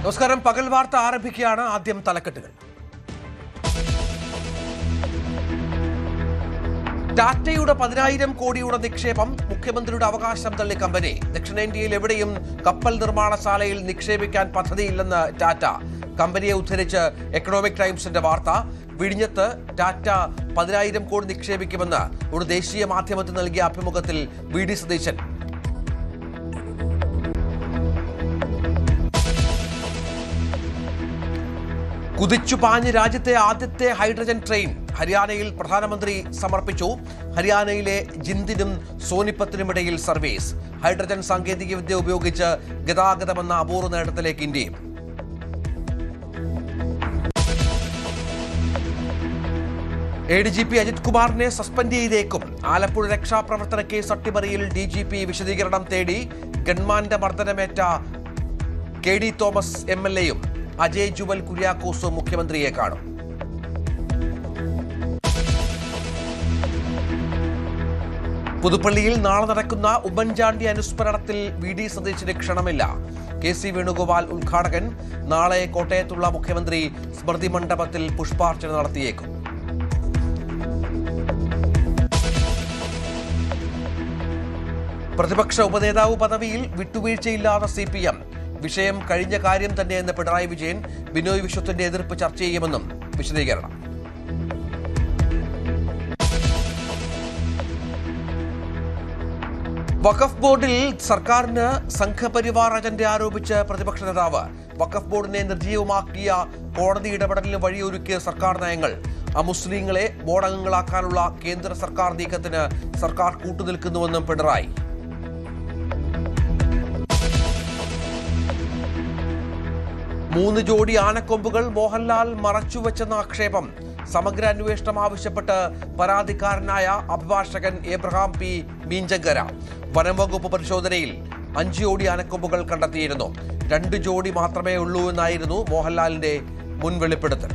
നമസ്കാരം. പകൽ വാർത്ത ആരംഭിക്കുകയാണ്. ആദ്യം തലക്കെട്ടുകൾ. ടാറ്റയുടെ 10,000 കോടിയുടെ നിക്ഷേപം മുഖ്യമന്ത്രിയുടെ അവകാശം തള്ളി കമ്പനി. ദക്ഷിണേന്ത്യയിൽ എവിടെയും കപ്പൽ നിർമ്മാണശാലയിൽ നിക്ഷേപിക്കാൻ പദ്ധതിയില്ലെന്ന് ടാറ്റ. കമ്പനിയെ ഉദ്ധരിച്ച് എക്കണോമിക് ടൈംസിന്റെ വാർത്ത. വിഴിഞ്ഞത്ത് ടാറ്റ 10,000 കോടി നിക്ഷേപിക്കുമെന്ന് ഒരു ദേശീയ മാധ്യമത്തിന് നൽകിയ അഭിമുഖത്തിൽ വി ഡി സതീശൻ. കുതിച്ചുപാഞ്ഞ് രാജ്യത്തെ ആദ്യത്തെ ഹൈഡ്രജൻ ട്രെയിൻ ഹരിയാനയിൽ പ്രധാനമന്ത്രി സമർപ്പിച്ചു. ഹരിയാനയിലെ ജിന്ദിനും സോനിപ്പത്തിനുമിടയിൽ സർവീസ്. ഹൈഡ്രജൻ സാങ്കേതികവിദ്യ ഉപയോഗിച്ച് ഗതാഗതമെന്ന അപൂർവ നേട്ടത്തിലേക്ക് ഇന്ത്യയും. ADGP അജിത് കുമാറിനെ സസ്പെൻഡ് ചെയ്തേക്കും. ആലപ്പുഴ രക്ഷാപ്രവർത്തന കേസ് അട്ടിമറിയിൽ DGP വിശദീകരണം തേടി. ഗൺമാന്റെ മർദ്ദനമേറ്റ KD തോമസ് MLAയും അജയ് ജുവൽ കുര്യാക്കോസും മുഖ്യമന്ത്രിയെ കാണും. പുതുപ്പള്ളിയിൽ നാളെ നടക്കുന്ന ഉമ്മൻചാണ്ടി അനുസ്മരണത്തിൽ വി ഡി സതീശന് ക്ഷണമില്ല. KC വേണുഗോപാൽ ഉദ്ഘാടകൻ. നാളെ കോട്ടയത്തുള്ള മുഖ്യമന്ത്രി സ്മൃതി മണ്ഡപത്തിൽ പുഷ്പാർച്ചന നടത്തിയേക്കും. പ്രതിപക്ഷ ഉപനേതാവ് പദവിയിൽ വിട്ടുവീഴ്ചയില്ലാതെ CPM. വിഷയം കഴിഞ്ഞ കാര്യം തന്നെയെന്ന് പിണറായി വിജയൻ. ബിനോയ് വിശ്വത്തിന്റെ എതിർപ്പ് ചർച്ച ചെയ്യുമെന്നും വിശദീകരണം. വഖഫ് ബോർഡിൽ സർക്കാരിന് സംഘപരിവാർ അജണ്ട ആരോപിച്ച് പ്രതിപക്ഷ നേതാവ്. വഖഫ് ബോർഡിനെ നിർജ്ജീവമാക്കിയ കോടതി ഇടപെടലിന് വഴിയൊരുക്കിയ സർക്കാർ നയങ്ങൾ. അമുസ്ലിങ്ങളെ ബോർഡംഗങ്ങളാക്കാനുള്ള കേന്ദ്ര സർക്കാർ നീക്കത്തിന് സർക്കാർ കൂട്ടുനിൽക്കുന്നുവെന്നും പിണറായി. മൂന്ന് ജോഡി ആനക്കൊമ്പുകൾ മോഹൻലാൽ മറച്ചുവെച്ചെന്ന ആക്ഷേപം. സമഗ്ര അന്വേഷണം ആവശ്യപ്പെട്ട് പരാതിക്കാരനായ അഭിഭാഷകൻ എബ്രഹാം P. മീഞ്ചങ്കര. വനംവകുപ്പ് പരിശോധനയിൽ 5 ജോഡി ആനക്കൊമ്പുകൾ കണ്ടെത്തിയിരുന്നു. 2 ജോഡി മാത്രമേ ഉള്ളൂ എന്നായിരുന്നു മോഹൻലാലിന്റെ മുൻ വെളിപ്പെടുത്തൽ.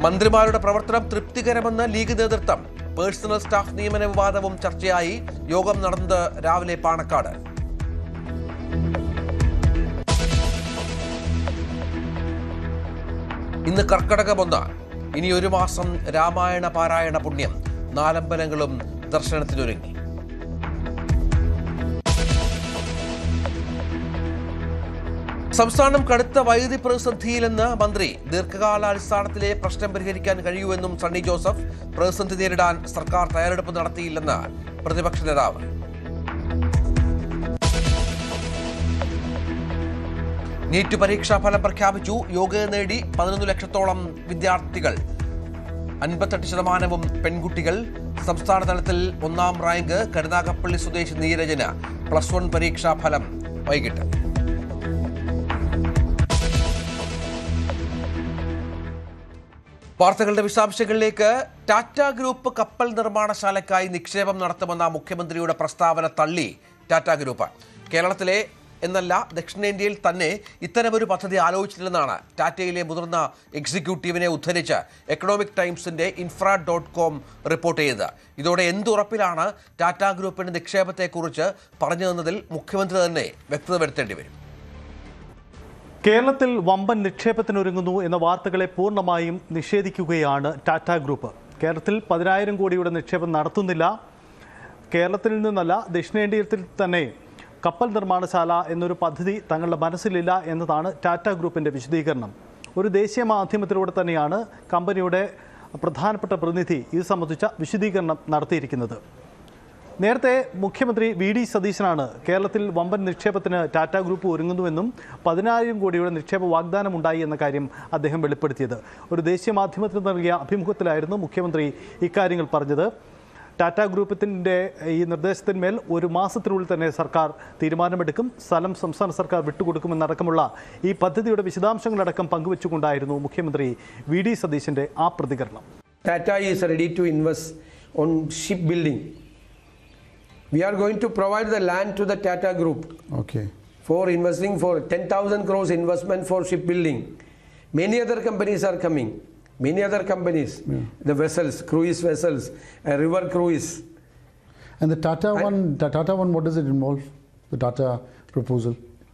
മന്ത്രിമാരുടെ പ്രവർത്തനം തൃപ്തികരമെന്ന് ലീഗ് നേതൃത്വം. പേഴ്സണൽ സ്റ്റാഫ് നിയമന വിവാദവും ചർച്ചയായി. യോഗം നടന്നത് രാവിലെ പാണക്കാട്. ഇന്ന് കർക്കടകം 1. ഇനി ഒരു മാസം രാമായണ പാരായണ പുണ്യം. 4 അമ്പലങ്ങളും ദർശനത്തിനൊരുങ്ങി. സംസ്ഥാനം കടുത്ത വൈദ്യുതി പ്രതിസന്ധിയിലെന്ന് മന്ത്രി. ദീർഘകാലാടിസ്ഥാനത്തിലെ പ്രശ്നം പരിഹരിക്കാൻ കഴിയൂവെന്നും സണ്ണി ജോസഫ്. പ്രതിസന്ധി നേരിടാൻ സർക്കാർ തയ്യാറെടുപ്പ് നടത്തിയില്ലെന്ന് പ്രതിപക്ഷ നേതാവ്. നീറ്റ് പരീക്ഷാ ഫലം പ്രഖ്യാപിച്ചു. യോഗ്യത നേടി 11 ലക്ഷത്തോളം വിദ്യാർത്ഥികൾ. 58% പെൺകുട്ടികൾ. സംസ്ഥാന തലത്തിൽ 1ാം റാങ്ക് കരുനാഗപ്പള്ളി സ്വദേശി നീരജന്. +1 പരീക്ഷാ ഫലം വൈകിട്ട്. വാർത്തകളുടെ വിശദാംശങ്ങളിലേക്ക്. ടാറ്റ ഗ്രൂപ്പ് കപ്പൽ നിർമ്മാണശാലയ്ക്കായി നിക്ഷേപം നടത്തുമെന്ന മുഖ്യമന്ത്രിയുടെ പ്രസ്താവന തള്ളി ടാറ്റ ഗ്രൂപ്പ്. കേരളത്തിലെ എന്നല്ല ദക്ഷിണേന്ത്യയിൽ തന്നെ ഇത്തരമൊരു പദ്ധതി ആലോചിച്ചിട്ടില്ലെന്നാണ് ടാറ്റയിലെ മുതിർന്ന എക്സിക്യൂട്ടീവിനെ ഉദ്ധരിച്ച് എക്കണോമിക് ടൈംസിന്റെ infra.com റിപ്പോർട്ട് ചെയ്തത്. ഇതോടെ എന്തുറപ്പിലാണ് ടാറ്റ ഗ്രൂപ്പിന്റെ നിക്ഷേപത്തെക്കുറിച്ച് പറഞ്ഞതെന്നതിൽ മുഖ്യമന്ത്രി തന്നെ വ്യക്തത വരുത്തേണ്ടി വരും. കേരളത്തിൽ വമ്പൻ നിക്ഷേപത്തിനൊരുങ്ങുന്നു എന്ന വാർത്തകളെ പൂർണ്ണമായും നിഷേധിക്കുകയാണ് ടാറ്റ ഗ്രൂപ്പ്. കേരളത്തിൽ 10,000 കോടിയുടെ നിക്ഷേപം നടത്തുന്നില്ല. കേരളത്തിൽ നിന്നല്ല ദക്ഷിണേന്ത്യയിൽ തന്നെ കപ്പൽ നിർമ്മാണശാല എന്നൊരു പദ്ധതി തങ്ങളുടെ മനസ്സിലില്ല എന്നതാണ് ടാറ്റ ഗ്രൂപ്പിൻ്റെ വിശദീകരണം. ഒരു ദേശീയ മാധ്യമത്തിലൂടെ തന്നെയാണ് കമ്പനിയുടെ പ്രധാനപ്പെട്ട പ്രതിനിധി ഇത് സംബന്ധിച്ച വിശദീകരണം നടത്തിയിരിക്കുന്നത്. നേരത്തെ മുഖ്യമന്ത്രി വി ഡി സതീശനാണ് കേരളത്തിൽ വമ്പൻ നിക്ഷേപത്തിന് ടാറ്റ ഗ്രൂപ്പ് ഒരുങ്ങുന്നുവെന്നും 10,000 കോടിയുടെ നിക്ഷേപ വാഗ്ദാനമുണ്ടായി എന്ന കാര്യം അദ്ദേഹം വെളിപ്പെടുത്തിയത്. ഒരു ദേശീയ മാധ്യമത്തിന് നൽകിയ അഭിമുഖത്തിലായിരുന്നു മുഖ്യമന്ത്രി ഇക്കാര്യങ്ങൾ പറഞ്ഞത്. ടാറ്റ ഗ്രൂപ്പിൻ്റെ ഈ നിർദ്ദേശത്തിന്മേൽ 1 മാസത്തിനുള്ളിൽ തന്നെ സർക്കാർ തീരുമാനമെടുക്കും. സ്ഥലം സംസ്ഥാന സർക്കാർ വിട്ടുകൊടുക്കുമെന്നടക്കമുള്ള ഈ പദ്ധതിയുടെ വിശദാംശങ്ങളടക്കം പങ്കുവെച്ചുകൊണ്ടായിരുന്നു മുഖ്യമന്ത്രി വി ഡി സതീശൻ്റെ ആ പ്രതികരണം. Tata is ready to invest on ship building. We are going to provide the land to the Tata Group for investing for 10,000 crores investment for shipbuilding. Many other companies are coming. The vessels, cruise vessels, river cruise. And the Tata one, what does it involve? The Tata proposal?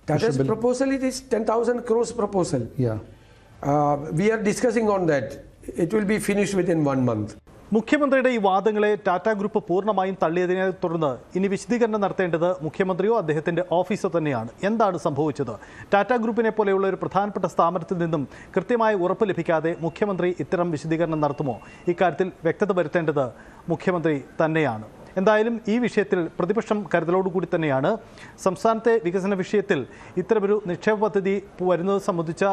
Tata's proposal, it is 10,000 crores proposal. Yeah. We are discussing on that. It will be finished within 1 month. മുഖ്യമന്ത്രിയുടെ ഈ വാദങ്ങളെ Tata group പൂർണ്ണമായും തള്ളിയതിനെ തുടർന്ന് ഇനി വിശദീകരണം നടത്തേണ്ടത് മുഖ്യമന്ത്രിയോ അദ്ദേഹത്തിന്റെ ഓഫീസോ തന്നെയാണ്. എന്താണ് സംഭവിച്ചത്? ടാറ്റ ഗ്രൂപ്പിനെ പോലെയുള്ള ഒരു പ്രധാനപ്പെട്ട സ്ഥാപനത്തിൽ നിന്നും കൃത്യമായ ഉറപ്പ് ലഭിക്കാതെ മുഖ്യമന്ത്രി ഇത്തരം വിശദീകരണം നടത്തുമോ? ഇക്കാര്യത്തിൽ വ്യക്തത വരുത്തേണ്ടത് മുഖ്യമന്ത്രി തന്നെയാണ്. എന്തായാലും ഈ വിഷയത്തിൽ പ്രതിപക്ഷം കരുതലോടുകൂടി തന്നെയാണ്. സംസ്ഥാനത്തെ വികസന വിഷയത്തിൽ ഇത്തരമൊരു നിക്ഷേപ പദ്ധതി വരുന്നത് സംബന്ധിച്ച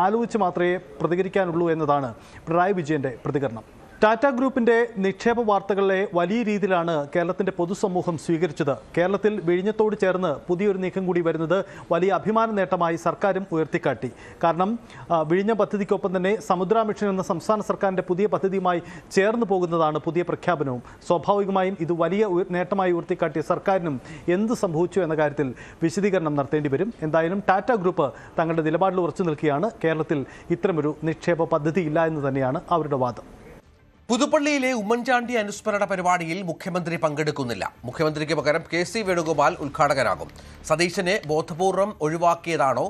ആലോചിച്ച് മാത്രമേ പ്രതികരിക്കാനുള്ളൂ എന്നതാണ് പിണറായി വിജയന്റെ പ്രതികരണം. ടാറ്റ ഗ്രൂപ്പിന്റെ നിക്ഷേപ വാർത്തകളെ വലിയ രീതിയിലാണ് കേരളത്തിന്റെ പൊതുസമൂഹം സ്വീകരിച്ചത്. കേരളത്തിൽ വിഴിഞ്ഞത്തോട് ചേർന്ന് പുതിയൊരു നീക്കം കൂടി വരുന്നത് വലിയ അഭിമാന നേട്ടമായി സർക്കാരും ഉയർത്തിക്കാട്ടി. കാരണം വിഴിഞ്ഞ പദ്ധതിക്കൊപ്പം തന്നെ സമുദ്ര മിഷൻ എന്ന സംസ്ഥാന സർക്കാരിന്റെ പുതിയ പദ്ധതിയുമായി ചേർന്ന് പോകുന്നതാണ് പുതിയ പ്രഖ്യാപനവും. സ്വാഭാവികമായും ഇത് വലിയ നേട്ടമായി ഉയർത്തിക്കാട്ടിയ സർക്കാരിനും എന്ത് സംഭവിച്ചു എന്ന കാര്യത്തിൽ വിശദീകരണം നടത്തേണ്ടി വരും. എന്തായാലും ടാറ്റ ഗ്രൂപ്പ് തങ്ങളുടെ നിലപാടിൽ ഉറച്ചു നിൽക്കുകയാണ്. കേരളത്തിൽ ഇത്തരമൊരു നിക്ഷേപ പദ്ധതി ഇല്ല എന്ന് തന്നെയാണ് അവരുടെ വാദം. പുതുപ്പള്ളിയിലെ ഉമ്മൻചാണ്ടി അനുസ്മരണ പരിപാടിയിൽ മുഖ്യമന്ത്രി പങ്കെടുക്കുന്നില്ല. മുഖ്യമന്ത്രിക്ക് പകരം കെ.സി. വേണുഗോപാൽ ഉദ്ഘാടകനാകും. സതീശനെ ബോധപൂർവം ഒഴിവാക്കിയതാണോ?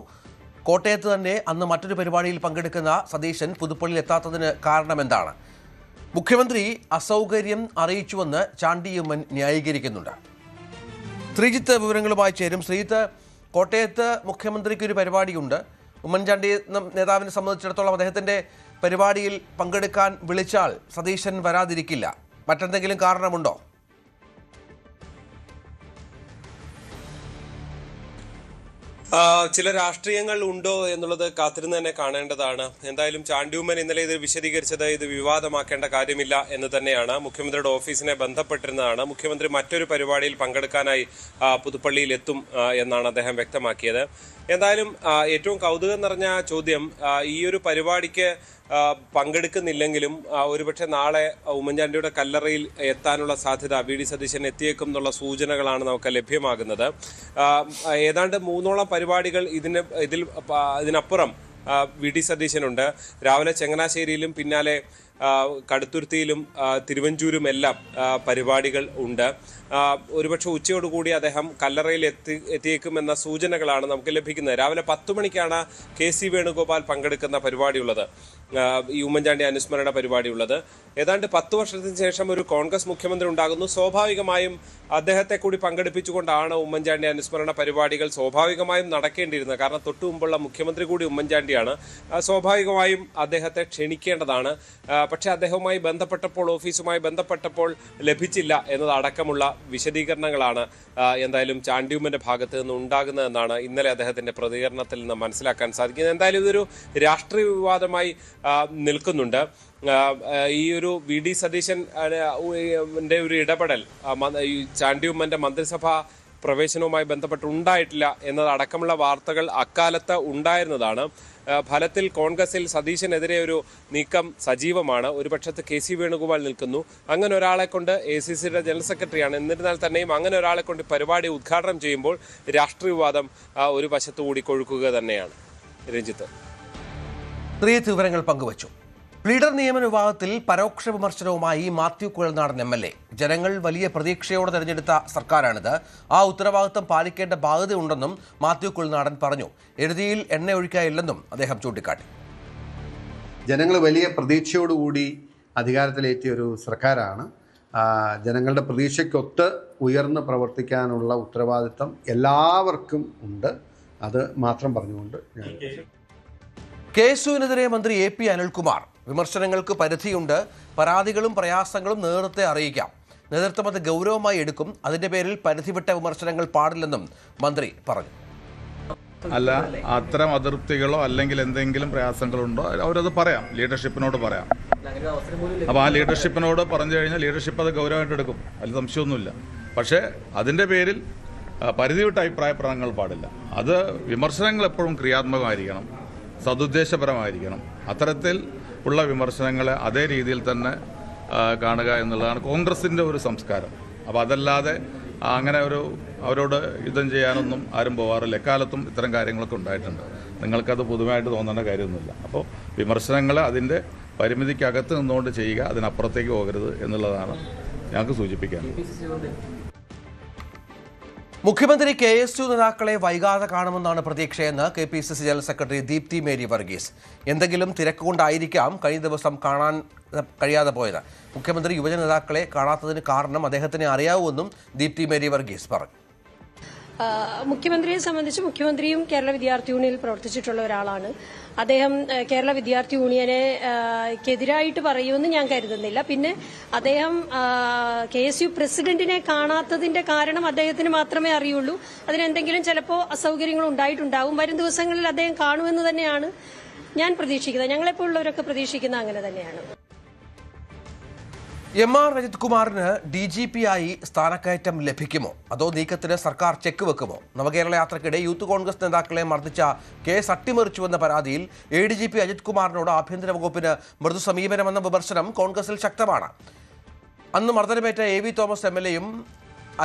കോട്ടയത്ത് തന്നെ അന്ന് മറ്റൊരു പരിപാടിയിൽ പങ്കെടുക്കുന്ന സതീശൻ പുതുപ്പള്ളിയിൽ എത്താത്തതിന് കാരണമെന്താണ്? മുഖ്യമന്ത്രി അസൗകര്യം അറിയിച്ചുവെന്ന് ചാണ്ടിയുമ്മൻ ന്യായീകരിക്കുന്നുണ്ട്. ശ്രീജിത്ത് വിവരങ്ങളുമായി ചേരും. ശ്രീജിത്ത്, കോട്ടയത്ത് മുഖ്യമന്ത്രിക്ക് ഒരു പരിപാടിയുണ്ട്. ഉമ്മൻചാണ്ടി നേതാവിനെ സംബന്ധിച്ചിടത്തോളം അദ്ദേഹത്തിൻ്റെ പരിപാടിയിൽ പങ്കെടുക്കാൻ വിളിച്ചാൽ സതീശൻ വരാതിരിക്കില്ല. മറ്റെന്തെങ്കിലും കാരണമുണ്ടോ? ചില രാഷ്ട്രീയങ്ങൾ ഉണ്ടോ എന്നുള്ളത് കാത്തിരുന്ന് തന്നെ കാണേണ്ടതാണ്. എന്തായാലും ചാണ്ടിയുമ്മൻ ഇന്നലെ ഇത് വിശദീകരിച്ചത് ഇത് വിവാദമാക്കേണ്ട കാര്യമില്ല എന്ന് തന്നെയാണ്. മുഖ്യമന്ത്രിയുടെ ഓഫീസിനെ ബന്ധപ്പെട്ടിരുന്നതാണ്. മുഖ്യമന്ത്രി മറ്റൊരു പരിപാടിയിൽ പങ്കെടുക്കാനായി പുതുപ്പള്ളിയിൽ എത്തും എന്നാണ് അദ്ദേഹം വ്യക്തമാക്കിയത്. എന്തായാലും ഏറ്റവും കൗതുകം നിറഞ്ഞ ചോദ്യം, ഈ ഒരു പരിപാടിക്ക് പങ്കെടുക്കുന്നില്ലെങ്കിലും ഒരുപക്ഷെ നാളെ ഉമ്മൻചാണ്ടിയുടെ കല്ലറയിൽ എത്താനുള്ള സാധ്യത വി.ഡി. സതീശൻ എത്തിയേക്കും എന്നുള്ള സൂചനകളാണ് നമുക്ക് ലഭ്യമാകുന്നത്. ഏതാണ്ട് 3ഓളം പരിപാടികൾ ഇതിനപ്പുറം വി.ഡി. സതീശനുണ്ട്. രാവിലെ ചങ്ങനാശ്ശേരിയിലും പിന്നാലെ കടുത്തുരുത്തിയിലും തിരുവഞ്ചൂരുമെല്ലാം പരിപാടികൾ ഉണ്ട്. ഒരുപക്ഷെ ഉച്ചയോടുകൂടി അദ്ദേഹം കല്ലറയിൽ എത്തിയേക്കുമെന്ന സൂചനകളാണ് നമുക്ക് ലഭിക്കുന്നത്. രാവിലെ 10 മണിക്കാണ് കെ.സി. വേണുഗോപാൽ പങ്കെടുക്കുന്ന പരിപാടിയുള്ളത്, ഈ ഉമ്മൻചാണ്ടി അനുസ്മരണ പരിപാടിയുള്ളത്. ഏതാണ്ട് 10 വർഷത്തിന് ശേഷം ഒരു കോൺഗ്രസ് മുഖ്യമന്ത്രി ഉണ്ടാകുന്നു. സ്വാഭാവികമായും അദ്ദേഹത്തെ കൂടി പങ്കെടുപ്പിച്ചുകൊണ്ടാണ് ഉമ്മൻചാണ്ടി അനുസ്മരണ പരിപാടികൾ സ്വാഭാവികമായും നടക്കേണ്ടിയിരുന്നത്. കാരണം തൊട്ടു മുമ്പുള്ള മുഖ്യമന്ത്രി കൂടി ഉമ്മൻചാണ്ടിയാണ്. സ്വാഭാവികമായും അദ്ദേഹത്തെ ക്ഷണിക്കേണ്ടതാണ്. പക്ഷേ അദ്ദേഹവുമായി ബന്ധപ്പെട്ടപ്പോൾ, ഓഫീസുമായി ബന്ധപ്പെട്ടപ്പോൾ ലഭിച്ചില്ല എന്നതടക്കമുള്ള വിശദീകരണങ്ങളാണ് എന്തായാലും ചാണ്ടിയുമ്മന്റെ ഭാഗത്ത് നിന്ന് ഉണ്ടാകുന്നതെന്നാണ് ഇന്നലെ അദ്ദേഹത്തിന്റെ പ്രതികരണത്തിൽ നിന്ന് മനസ്സിലാക്കാൻ സാധിക്കുന്നത്. എന്തായാലും ഇതൊരു രാഷ്ട്രീയ വിവാദമായി നിൽക്കുന്നുണ്ട്. ഈ ഒരു വി.ഡി. സതീശന്റെ ഒരു ഇടപെടൽ ചാണ്ടിയുമ്മന്റെ മന്ത്രിസഭാ പ്രവേശനവുമായി ബന്ധപ്പെട്ട് ഉണ്ടായിട്ടില്ല എന്നതടക്കമുള്ള വാർത്തകൾ അക്കാലത്ത് ഉണ്ടായിരുന്നതാണ്. ഫലത്തിൽ കോൺഗ്രസിൽ സതീശനെതിരെ ഒരു നീക്കം സജീവമാണ്. ഒരു പക്ഷത്ത് കെ.സി. വേണുഗോപാൽ നിൽക്കുന്നു. അങ്ങനെ ഒരാളെ കൊണ്ട് എ.സി.സിയുടെ ജനറൽ സെക്രട്ടറിയാണ്. എന്നിരുന്നാൽ തന്നെയും അങ്ങനെ ഒരാളെ കൊണ്ട് പരിപാടി ഉദ്ഘാടനം ചെയ്യുമ്പോൾ രാഷ്ട്രീയ വിവാദം ഒരു വശത്തുകൂടി കൊഴുക്കുക തന്നെയാണ്. രഞ്ജിത്ത്, വിവരങ്ങൾ പങ്കുവച്ചു. ലീഡർ നിയമന വിഭാഗത്തിൽ പരോക്ഷ വിമർശനവുമായി മാത്യു കുഴൽനാടൻ എം.എൽ.എ. ജനങ്ങൾ വലിയ പ്രതീക്ഷയോടെ തെരഞ്ഞെടുത്ത സർക്കാരാണിത്. ആ ഉത്തരവാദിത്തം പാലിക്കേണ്ട ബാധ്യതയുണ്ടെന്നും മാത്യു കുഴൽനാടൻ പറഞ്ഞു. എഴുതിയിൽ എണ്ണ ഒഴിക്കാനില്ലെന്നും അദ്ദേഹം ചൂണ്ടിക്കാട്ടി. ജനങ്ങൾ വലിയ പ്രതീക്ഷയോടുകൂടി അധികാരത്തിലേറ്റിയ ഒരു സർക്കാരാണ്. ജനങ്ങളുടെ പ്രതീക്ഷയ്ക്കൊത്ത് ഉയർന്ന് പ്രവർത്തിക്കാനുള്ള ഉത്തരവാദിത്തം എല്ലാവർക്കും ഉണ്ട്. അത് മാത്രം പറഞ്ഞുകൊണ്ട് കേസുവിനെതിരെ മന്ത്രി എ.പി. അനിൽകുമാർ, വിമർശനങ്ങൾക്ക് പരിധിയുണ്ട്. പരാതികളും പ്രയാസങ്ങളും നേതൃത്വത്തെ അറിയിക്കാം. നേതൃത്വം അത് ഗൗരവമായി എടുക്കും. അതിന്റെ പേരിൽ പരിധിവിട്ട വിമർശനങ്ങൾ പാടില്ലെന്നും മന്ത്രി പറഞ്ഞു. അല്ല, അത്തരം അതൃപ്തികളോ അല്ലെങ്കിൽ എന്തെങ്കിലും പ്രയാസങ്ങളുണ്ടോ അവരത് പറയാം, ലീഡർഷിപ്പിനോട് പറയാം. അപ്പോൾ ആ ലീഡർഷിപ്പിനോട് പറഞ്ഞു കഴിഞ്ഞാൽ ലീഡർഷിപ്പ് അത് ഗൗരവമായിട്ട് എടുക്കും, അതിൽ സംശയമൊന്നുമില്ല. പക്ഷേ അതിൻ്റെ പേരിൽ പരിധിവിട്ട അഭിപ്രായ പ്രകടനങ്ങൾ പാടില്ല. അത് വിമർശനങ്ങൾ എപ്പോഴും ക്രിയാത്മകമായിരിക്കണം, സതുദ്ദേശപരമായിരിക്കണം. അത്തരത്തിൽ ഉള്ള വിമർശനങ്ങളെ അതേ രീതിയിൽ തന്നെ കാണുക എന്നുള്ളതാണ് കോൺഗ്രസിൻ്റെ ഒരു സംസ്കാരം. അപ്പോൾ അതല്ലാതെ അങ്ങനെ അവരോട് യുദ്ധം ചെയ്യാനൊന്നും ആരും പോകാറില്ല. എക്കാലത്തും ഇത്തരം കാര്യങ്ങളൊക്കെ ഉണ്ടായിട്ടുണ്ട്. നിങ്ങൾക്കത് പുതുമയായിട്ട് തോന്നേണ്ട കാര്യമൊന്നുമില്ല. അപ്പോൾ വിമർശനങ്ങൾ അതിൻ്റെ പരിമിതിക്കകത്ത് നിന്നുകൊണ്ട് ചെയ്യുക, അതിനപ്പുറത്തേക്ക് പോകരുത് എന്നുള്ളതാണ് ഞങ്ങൾക്ക് സൂചിപ്പിക്കാനുള്ളത്. മുഖ്യമന്ത്രി KSU നേതാക്കളെ വൈകാതെ കാണുമെന്നാണ് പ്രതീക്ഷയെന്ന് KPCC general secretary Deepthi Mary Varghese. എന്തെങ്കിലും തിരക്കുകൊണ്ടായിരിക്കാം കഴിഞ്ഞ ദിവസം കാണാൻ കഴിയാതെ പോയത്. മുഖ്യമന്ത്രി യുവജന നേതാക്കളെ കാണാത്തതിന് കാരണം അദ്ദേഹത്തിനെ അറിയാവുമെന്നും ദീപ്തി മേരി വർഗീസ് പറഞ്ഞു. മുഖ്യമന്ത്രിയെ സംബന്ധിച്ച് മുഖ്യമന്ത്രിയും കേരള വിദ്യാർത്ഥി യൂണിയനിൽ പ്രവർത്തിച്ചിട്ടുള്ള ഒരാളാണ്. അദ്ദേഹം കേരള വിദ്യാർത്ഥി യൂണിയനെതിരായിട്ട് പറയുമെന്ന് ഞാൻ കരുതുന്നില്ല. പിന്നെ അദ്ദേഹം KSU പ്രസിഡന്റിനെ കാണാത്തതിന്റെ കാരണം അദ്ദേഹത്തിന് മാത്രമേ അറിയുള്ളൂ. അതിനെന്തെങ്കിലും ചിലപ്പോൾ അസൗകര്യങ്ങൾ ഉണ്ടായിട്ടുണ്ടാവും. വരും ദിവസങ്ങളിൽ അദ്ദേഹം കാണുമെന്ന് തന്നെയാണ് ഞാൻ പ്രതീക്ഷിക്കുന്നത്. ഞങ്ങളെപ്പോലുള്ളവരൊക്കെ പ്രതീക്ഷിക്കുന്നത് അങ്ങനെ തന്നെയാണ്. MR അജിത് കുമാറിന് DGP ആയി സ്ഥാനക്കയറ്റം ലഭിക്കുമോ, അതോ നീക്കത്തിന് സർക്കാർ ചെക്ക് വെക്കുമോ? നവകേരള യാത്രയ്ക്കിടെ യൂത്ത് കോൺഗ്രസ് നേതാക്കളെ മർദ്ദിച്ച കേസ് അട്ടിമറിച്ചുവെന്ന പരാതിയിൽ ADGP അജിത് കുമാറിനോട് ആഭ്യന്തര വകുപ്പിന് മൃദു സമീപനമെന്ന വിമർശനം കോൺഗ്രസിൽ ശക്തമാണ്. അന്ന് മർദ്ദനമേറ്റ AV തോമസ് MLAയും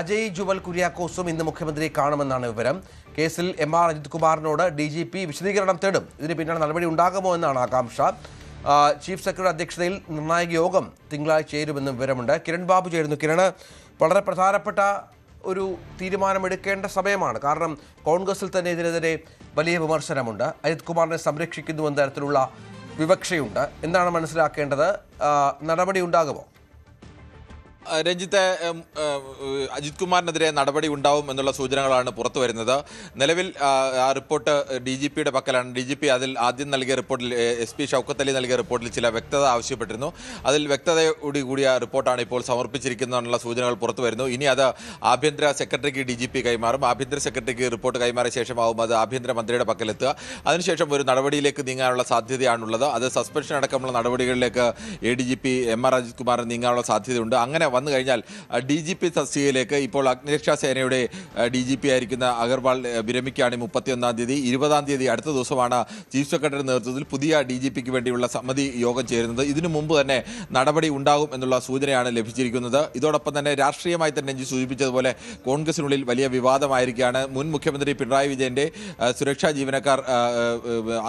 അജയ് ജുവൽ കുര്യാക്കോസും ഇന്ന് മുഖ്യമന്ത്രിയെ കാണുമെന്നാണ് വിവരം. കേസിൽ MR അജിത് കുമാറിനോട് DGP വിശദീകരണം തേടും. ഇതിന് പിന്നാലെ നടപടി ഉണ്ടാകുമോ എന്നാണ് ആകാംക്ഷ. ചീഫ് സെക്രട്ടറി അധ്യക്ഷതയിൽ നിർണായക യോഗം തിങ്കളാഴ്ച ചേരുമെന്നും വിവരമുണ്ട്. കിരൺ ബാബു ചേരുന്നു. കിരണ്, വളരെ പ്രധാനപ്പെട്ട ഒരു തീരുമാനമെടുക്കേണ്ട സമയമാണ്. കാരണം കോൺഗ്രസിൽ തന്നെ ഇതിനെതിരെ വലിയ വിമർശനമുണ്ട്. അജിത് കുമാറിനെ സംരക്ഷിക്കുന്നുവെന്ന തരത്തിലുള്ള വിവക്ഷയുണ്ട്. എന്താണ് മനസ്സിലാക്കേണ്ടത്? നടപടി ഉണ്ടാകുമോ? രഞ്ജിത്ത്, അജിത് കുമാറിനെതിരെ നടപടി ഉണ്ടാവും എന്നുള്ള സൂചനകളാണ് പുറത്തു വരുന്നത്. നിലവിൽ ആ റിപ്പോർട്ട് DGPയുടെ പക്കലാണ്. DGP അതിൽ ആദ്യം നൽകിയ റിപ്പോർട്ടിൽ SP ഷൗക്കത്ത് അലി നൽകിയ റിപ്പോർട്ടിൽ ചില വ്യക്തത ആവശ്യപ്പെട്ടിരുന്നു. അതിൽ വ്യക്തതയോടുകൂടിയ റിപ്പോർട്ടാണ് ഇപ്പോൾ സംർപ്പിച്ചിരിക്കുന്നതെന്നുള്ള സൂചനകൾ പുറത്തു വരുന്നു. ഇനി അത് ആഭ്യന്തര സെക്രട്ടറിക്ക് DGP കൈമാറും. ആഭ്യന്തര സെക്രട്ടറിക്ക് റിപ്പോർട്ട് കൈമാറിയ ശേഷമാവും അത് ആഭ്യന്തരമന്ത്രിയുടെ പക്കലെത്തുക. അതിനുശേഷം ഒരു നടപടിയിലേക്ക് നീങ്ങാനുള്ള സാധ്യതയാണുള്ളത്. അത് സസ്പെൻഷൻ അടക്കമുള്ള നടപടികളിലേക്ക് ADGP MR അജിത് കുമാറിന് നീങ്ങാനുള്ള സാധ്യതയുണ്ട്. അങ്ങനെ വന്നു കഴിഞ്ഞാൽ DGP തസ്തികയിലേക്ക് ഇപ്പോൾ അഗ്നിരക്ഷാ സേനയുടെ DGP ആയിരിക്കുന്ന അഗർവാൾ വിരമിക്കുകയാണ് 31-ാം തീയതി. 20-ാം തീയതി അടുത്ത ദിവസമാണ് ചീഫ് സെക്രട്ടറി നേതൃത്വത്തിൽ പുതിയ DGPക്ക് വേണ്ടിയുള്ള സമിതി യോഗം ചേരുന്നത്. ഇതിനു മുമ്പ് തന്നെ നടപടി ഉണ്ടാകും എന്നുള്ള സൂചനയാണ് ലഭിച്ചിരിക്കുന്നത്. ഇതോടൊപ്പം തന്നെ രാഷ്ട്രീയമായി തന്നെ സൂചിപ്പിച്ചതുപോലെ കോൺഗ്രസിനുള്ളിൽ വലിയ വിവാദമായിരിക്കുകയാണ്. മുൻ മുഖ്യമന്ത്രി പിണറായി വിജയന്റെ സുരക്ഷാ ജീവനക്കാർ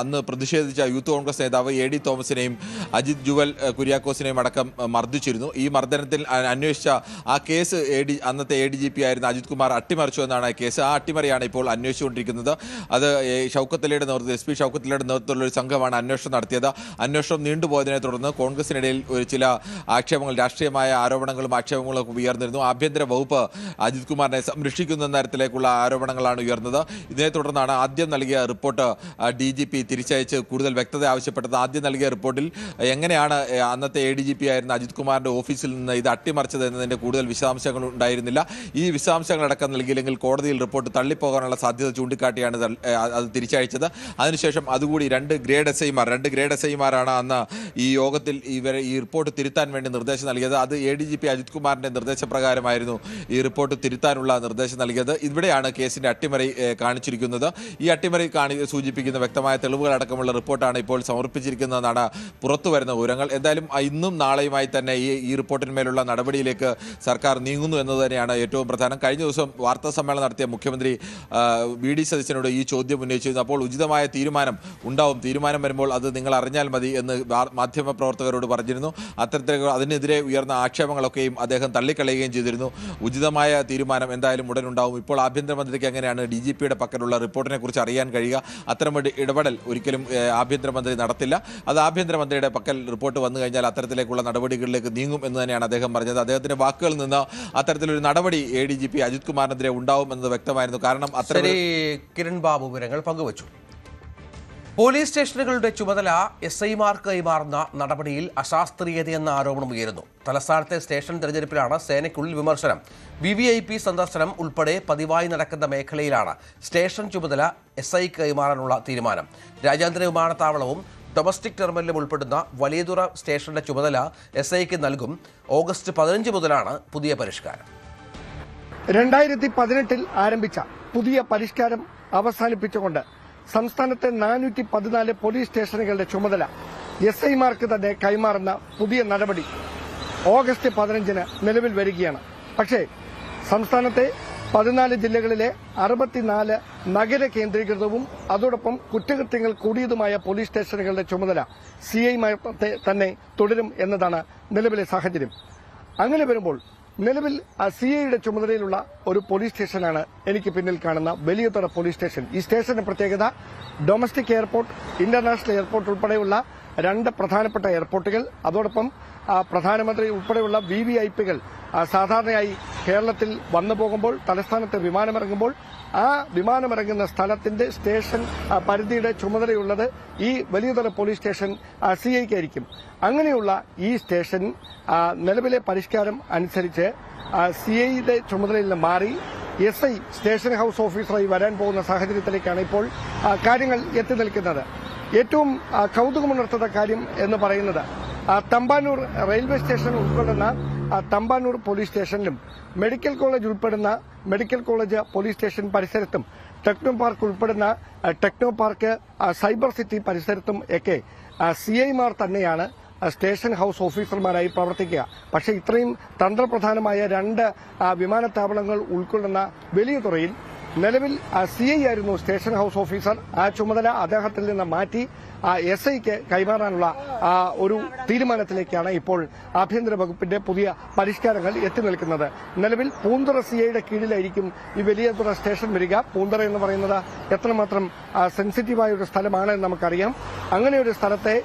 അന്ന് പ്രതിഷേധിച്ച യൂത്ത് കോൺഗ്രസ് നേതാവ് AD തോമസിനെയും അജിത് ജുവൽ കുര്യാക്കോസിനെയും അടക്കം മർദ്ദിച്ചിരുന്നു. ഈ മർദ്ദനത്തിൽ അന്വേഷിച്ച ആ കേസ് അന്നത്തെ ADGP ആയിരുന്ന അജിത് കുമാർ അട്ടിമറിച്ചു എന്നാണ് കേസ്. ആ അട്ടിമറിയാണ് ഇപ്പോൾ അന്വേഷിച്ചുകൊണ്ടിരിക്കുന്നത്. അത് ഷൗക്കത്ത് അലിയുടെ നേതൃത്വത്തിൽ SP ഷൗക്കത്ത് അലിയുടെ നേതൃത്വത്തിലുള്ള ഒരു സംഘമാണ് അന്വേഷണം നടത്തിയത്. അന്വേഷണം നീണ്ടുപോയതിനെ തുടർന്ന് കോൺഗ്രസിനിടയിൽ ചില ആക്ഷേപങ്ങൾ, രാഷ്ട്രീയമായ ആരോപണങ്ങളും ആക്ഷേപങ്ങളും ഉയർന്നിരുന്നു. ആഭ്യന്തര വകുപ്പ് അജിത് കുമാറിനെ സംരക്ഷിക്കുന്ന തരത്തിലേക്കുള്ള ആരോപണങ്ങളാണ് ഉയർന്നത്. ഇതിനെ തുടർന്നാണ് ആദ്യം നൽകിയ റിപ്പോർട്ട് DGP തിരിച്ചയച്ച് കൂടുതൽ വ്യക്തത ആവശ്യപ്പെട്ടത്. ആദ്യം നൽകിയ റിപ്പോർട്ടിൽ എങ്ങനെയാണ് അന്നത്തെ ADGP ആയിരുന്ന അജിത് കുമാറിന്റെ ഓഫീസിൽ നിന്ന് ഇത് അട്ടിമറിച്ചത് എന്നതിൻ്റെ കൂടുതൽ വിശദാംശങ്ങൾ ഉണ്ടായിരുന്നില്ല. ഈ വിശദാംശങ്ങളടക്കം നൽകിയില്ലെങ്കിൽ കോടതിയിൽ റിപ്പോർട്ട് തള്ളിപ്പോകാനുള്ള സാധ്യത ചൂണ്ടിക്കാട്ടിയാണ് അത് തിരിച്ചയച്ചത്. അതിനുശേഷം അതുകൂടി രണ്ട് ഗ്രേഡ് എസ് ഐമാരാണ് അന്ന് ഈ യോഗത്തിൽ ഈ റിപ്പോർട്ട് തിരുത്താൻ വേണ്ടി നിർദ്ദേശം നൽകിയത്. അത് ADGP അജിത് കുമാറിൻ്റെ നിർദ്ദേശപ്രകാരമായിരുന്നു ഈ റിപ്പോർട്ട് തിരുത്താനുള്ള നിർദ്ദേശം നൽകിയത്. ഇവിടെയാണ് കേസിൻ്റെ അട്ടിമറി കാണിച്ചിരിക്കുന്നത്. ഈ അട്ടിമറി സൂചിപ്പിക്കുന്ന വ്യക്തമായ തെളിവുകളടക്കമുള്ള റിപ്പോർട്ടാണ് ഇപ്പോൾ സമർപ്പിച്ചിരിക്കുന്നതെന്നാണ് പുറത്തു വരുന്ന വിവരങ്ങൾ. എന്തായാലും ഇന്നും നാളെയുമായി തന്നെ ഈ റിപ്പോർട്ടിന്മേലുള്ള നടപടിയിലേക്ക് സർക്കാർ നീങ്ങുന്നു എന്നത് തന്നെയാണ് ഏറ്റവും പ്രധാനം. കഴിഞ്ഞ ദിവസം വാർത്താ സമ്മേളനം നടത്തിയ മുഖ്യമന്ത്രി VD സതീശനോട് ഈ ചോദ്യം ഉന്നയിച്ചിരുന്നു. അപ്പോൾ ഉചിതമായ തീരുമാനം ഉണ്ടാവും, തീരുമാനം വരുമ്പോൾ അത് നിങ്ങൾ അറിഞ്ഞാൽ മതി എന്ന് മാധ്യമപ്രവർത്തകരോട് പറഞ്ഞിരുന്നു. അതിനെതിരെ ഉയർന്ന ആക്ഷേപങ്ങളൊക്കെയും അദ്ദേഹം തള്ളിക്കളയുകയും ചെയ്തിരുന്നു. ഉചിതമായ തീരുമാനം എന്തായാലും ഉടനുണ്ടാവും. ഇപ്പോൾ ആഭ്യന്തരമന്ത്രിക്ക് എങ്ങനെയാണ് DGPയുടെ പക്കലുള്ള റിപ്പോർട്ടിനെ കുറിച്ച് അറിയാൻ കഴിയുക? അത്തരം ഇടപെടൽ ഒരിക്കലും ആഭ്യന്തരമന്ത്രി നടത്തില്ല. അത് ആഭ്യന്തരമന്ത്രിയുടെ പക്കൽ റിപ്പോർട്ട് വന്നു കഴിഞ്ഞാൽ അത്തരത്തിലേക്കുള്ള നടപടികളിലേക്ക് നീങ്ങും എന്ന് തന്നെയാണ് അദ്ദേഹം പറഞ്ഞത്. അദ്ദേഹത്തിന്റെ വാക്കുകളിൽ നിന്ന് അത്തരത്തിലൊരു നടപടി ADGP അജിത് കുമാറിനെതിരെ ഉണ്ടാവും എന്നത് വ്യക്തമായിരുന്നു. കാരണം കിരൺ ബാബു വിവരങ്ങൾ പങ്കുവച്ചു. പോലീസ് സ്റ്റേഷനുകളുടെ ചുമതല SIമാർക്ക് കൈമാറുന്ന നടപടിയിൽ അശാസ്ത്രീയതയെന്ന ആരോപണം ഉയരുന്നു. തലസ്ഥാനത്തെ സ്റ്റേഷൻ തെരഞ്ഞെടുപ്പിലാണ് സേനയ്ക്കുള്ളിൽ വിമർശനം. VVIP സന്ദർശനം ഉൾപ്പെടെ പതിവായി നടക്കുന്ന മേഖലയിലാണ് സ്റ്റേഷൻ ചുമതല SIക്ക് കൈമാറാനുള്ള തീരുമാനം. രാജ്യാന്തര വിമാനത്താവളവും ഡൊമസ്റ്റിക് ടെർമിനലും ഉൾപ്പെടുന്ന വലിയതുറ സ്റ്റേഷന്റെ ചുമതല SIക്ക് നൽകും. ഓഗസ്റ്റ് 15 മുതലാണ് പുതിയ പരിഷ്കാരം. 2018 ആരംഭിച്ച പുതിയ പരിഷ്കാരം അവസാനിപ്പിച്ചുകൊണ്ട് സംസ്ഥാനത്തെ 414 പോലീസ് സ്റ്റേഷനുകളുടെ ചുമതല SIമാർക്ക് തന്നെ കൈമാറുന്ന പുതിയ നടപടി ഓഗസ്റ്റ് 15 നിലവിൽ വരികയാണ്. പക്ഷേ സംസ്ഥാനത്തെ 14 ജില്ലകളിലെ 64 നഗര കേന്ദ്രീകൃതവും അതോടൊപ്പം കുറ്റകൃത്യങ്ങൾ കൂടിയതുമായ പോലീസ് സ്റ്റേഷനുകളുടെ ചുമതല CIമാർ തന്നെ തുടരും എന്നതാണ് നിലവിലെ സാഹചര്യം. അങ്ങനെ വരുമ്പോൾ നിലവിൽ CIയുടെ ചുമതലയിലുള്ള ഒരു പോലീസ് സ്റ്റേഷനാണ് എനിക്ക് പിന്നിൽ കാണുന്ന വലിയതുറ പോലീസ് സ്റ്റേഷൻ. ഈ സ്റ്റേഷന്റെ പ്രത്യേകത ഡൊമസ്റ്റിക് എയർപോർട്ട്, ഇന്റർനാഷണൽ എയർപോർട്ട് ഉൾപ്പെടെയുള്ള 2 പ്രധാനപ്പെട്ട എയർപോർട്ടുകൾ, അതോടൊപ്പം പ്രധാനമന്ത്രി ഉൾപ്പെടെയുള്ള VVIPകൾ സാധാരണയായി കേരളത്തിൽ വന്നു പോകുമ്പോൾ തലസ്ഥാനത്ത് വിമാനമിറങ്ങുമ്പോൾ ആ വിമാനമിറങ്ങുന്ന സ്ഥലത്തിന്റെ സ്റ്റേഷൻ പരിധിയുടെ ചുമതലയുള്ളത് ഈ വലിയതുറ പോലീസ് സ്റ്റേഷൻ CIക്കായിരിക്കും. അങ്ങനെയുള്ള ഈ സ്റ്റേഷൻ നിലവിലെ പരിഷ്കാരം അനുസരിച്ച് CIയുടെ ചുമതലയിൽ നിന്ന് മാറി SI സ്റ്റേഷൻ ഹൌസ് ഓഫീസറായി വരാൻ പോകുന്ന സാഹചര്യത്തിലേക്കാണ് ഇപ്പോൾ കാര്യങ്ങൾ എത്തി നിൽക്കുന്നത്. ഏറ്റവും കൗതുകമുണർത്തുന്ന കാര്യം എന്ന് പറയുന്നത് തമ്പാനൂർ റെയിൽവേ സ്റ്റേഷൻ ഉൾക്കൊള്ളുന്ന തമ്പാനൂർ പോലീസ് സ്റ്റേഷനിലും മെഡിക്കൽ കോളേജ് ഉൾപ്പെടുന്ന മെഡിക്കൽ കോളേജ് പോലീസ് സ്റ്റേഷൻ പരിസരത്തും ടെക്നോ പാർക്ക് ഉൾപ്പെടുന്ന ടെക്നോ പാർക്ക് സൈബർ സിറ്റി പരിസരത്തും ഒക്കെ CIമാർ തന്നെയാണ് സ്റ്റേഷൻ ഹൌസ് ഓഫീസർമാരായി പ്രവർത്തിക്കുക. പക്ഷേ ഇത്രയും തന്ത്രപ്രധാനമായ 2 വിമാനത്താവളങ്ങൾ ഉൾക്കൊള്ളുന്ന വലിയതുറയിൽ നിലവിൽ CI ആയിരുന്നു സ്റ്റേഷൻ ഹൌസ് ഓഫീസർ. ആ ചുമതല അദ്ദേഹത്തിൽ നിന്ന് മാറ്റി SIക്ക് കൈമാറാനുള്ള ഒരു തീരുമാനത്തിലേക്കാണ് ഇപ്പോൾ ആഭ്യന്തര വകുപ്പിന്റെ പുതിയ പരിഷ്കാരങ്ങൾ എത്തി നിൽക്കുന്നത്. നിലവിൽ പൂന്തുറ CIയുടെ കീഴിലായിരിക്കും ഈ വലിയതുറ സ്റ്റേഷൻ വരിക. പൂന്തുറ എന്ന് പറയുന്നത് എത്രമാത്രം സെൻസിറ്റീവായ ഒരു സ്ഥലമാണ് എന്ന് നമുക്കറിയാം. അങ്ങനെ ഒരു സ്ഥലത്തെ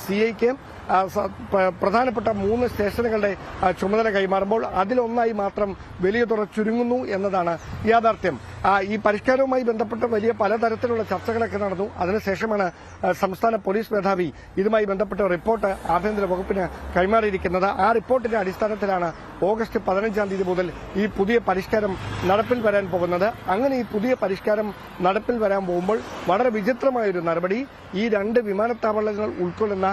CIക്ക് പ്രധാനപ്പെട്ട 3 സ്റ്റേഷനുകളുടെ ചുമതല കൈമാറുമ്പോൾ അതിലൊന്നായി മാത്രം വലിയതുറ ചുരുങ്ങുന്നു എന്നതാണ് യാഥാർത്ഥ്യം. ഈ പരിഷ്കാരവുമായി ബന്ധപ്പെട്ട് വലിയ പലതരത്തിലുള്ള ചർച്ചകളൊക്കെ നടന്നു. അതിനുശേഷമാണ് സംസ്ഥാന പോലീസ് മേധാവി ഇതുമായി ബന്ധപ്പെട്ട റിപ്പോർട്ട് ആഭ്യന്തര വകുപ്പിന് കൈമാറിയിരിക്കുന്നത്. ആ റിപ്പോർട്ടിന്റെ അടിസ്ഥാനത്തിലാണ് ഓഗസ്റ്റ് 15-ാം തീയതി മുതൽ ഈ പുതിയ പരിഷ്കാരം നടപ്പിൽ വരാൻ പോകുന്നത്. അങ്ങനെ ഈ പുതിയ പരിഷ്കാരം നടപ്പിൽ വരാൻ പോകുമ്പോൾ വളരെ വിചിത്രമായൊരു നടപടി ഈ 2 വിമാനത്താവളങ്ങൾ ഉൾക്കൊള്ളുന്ന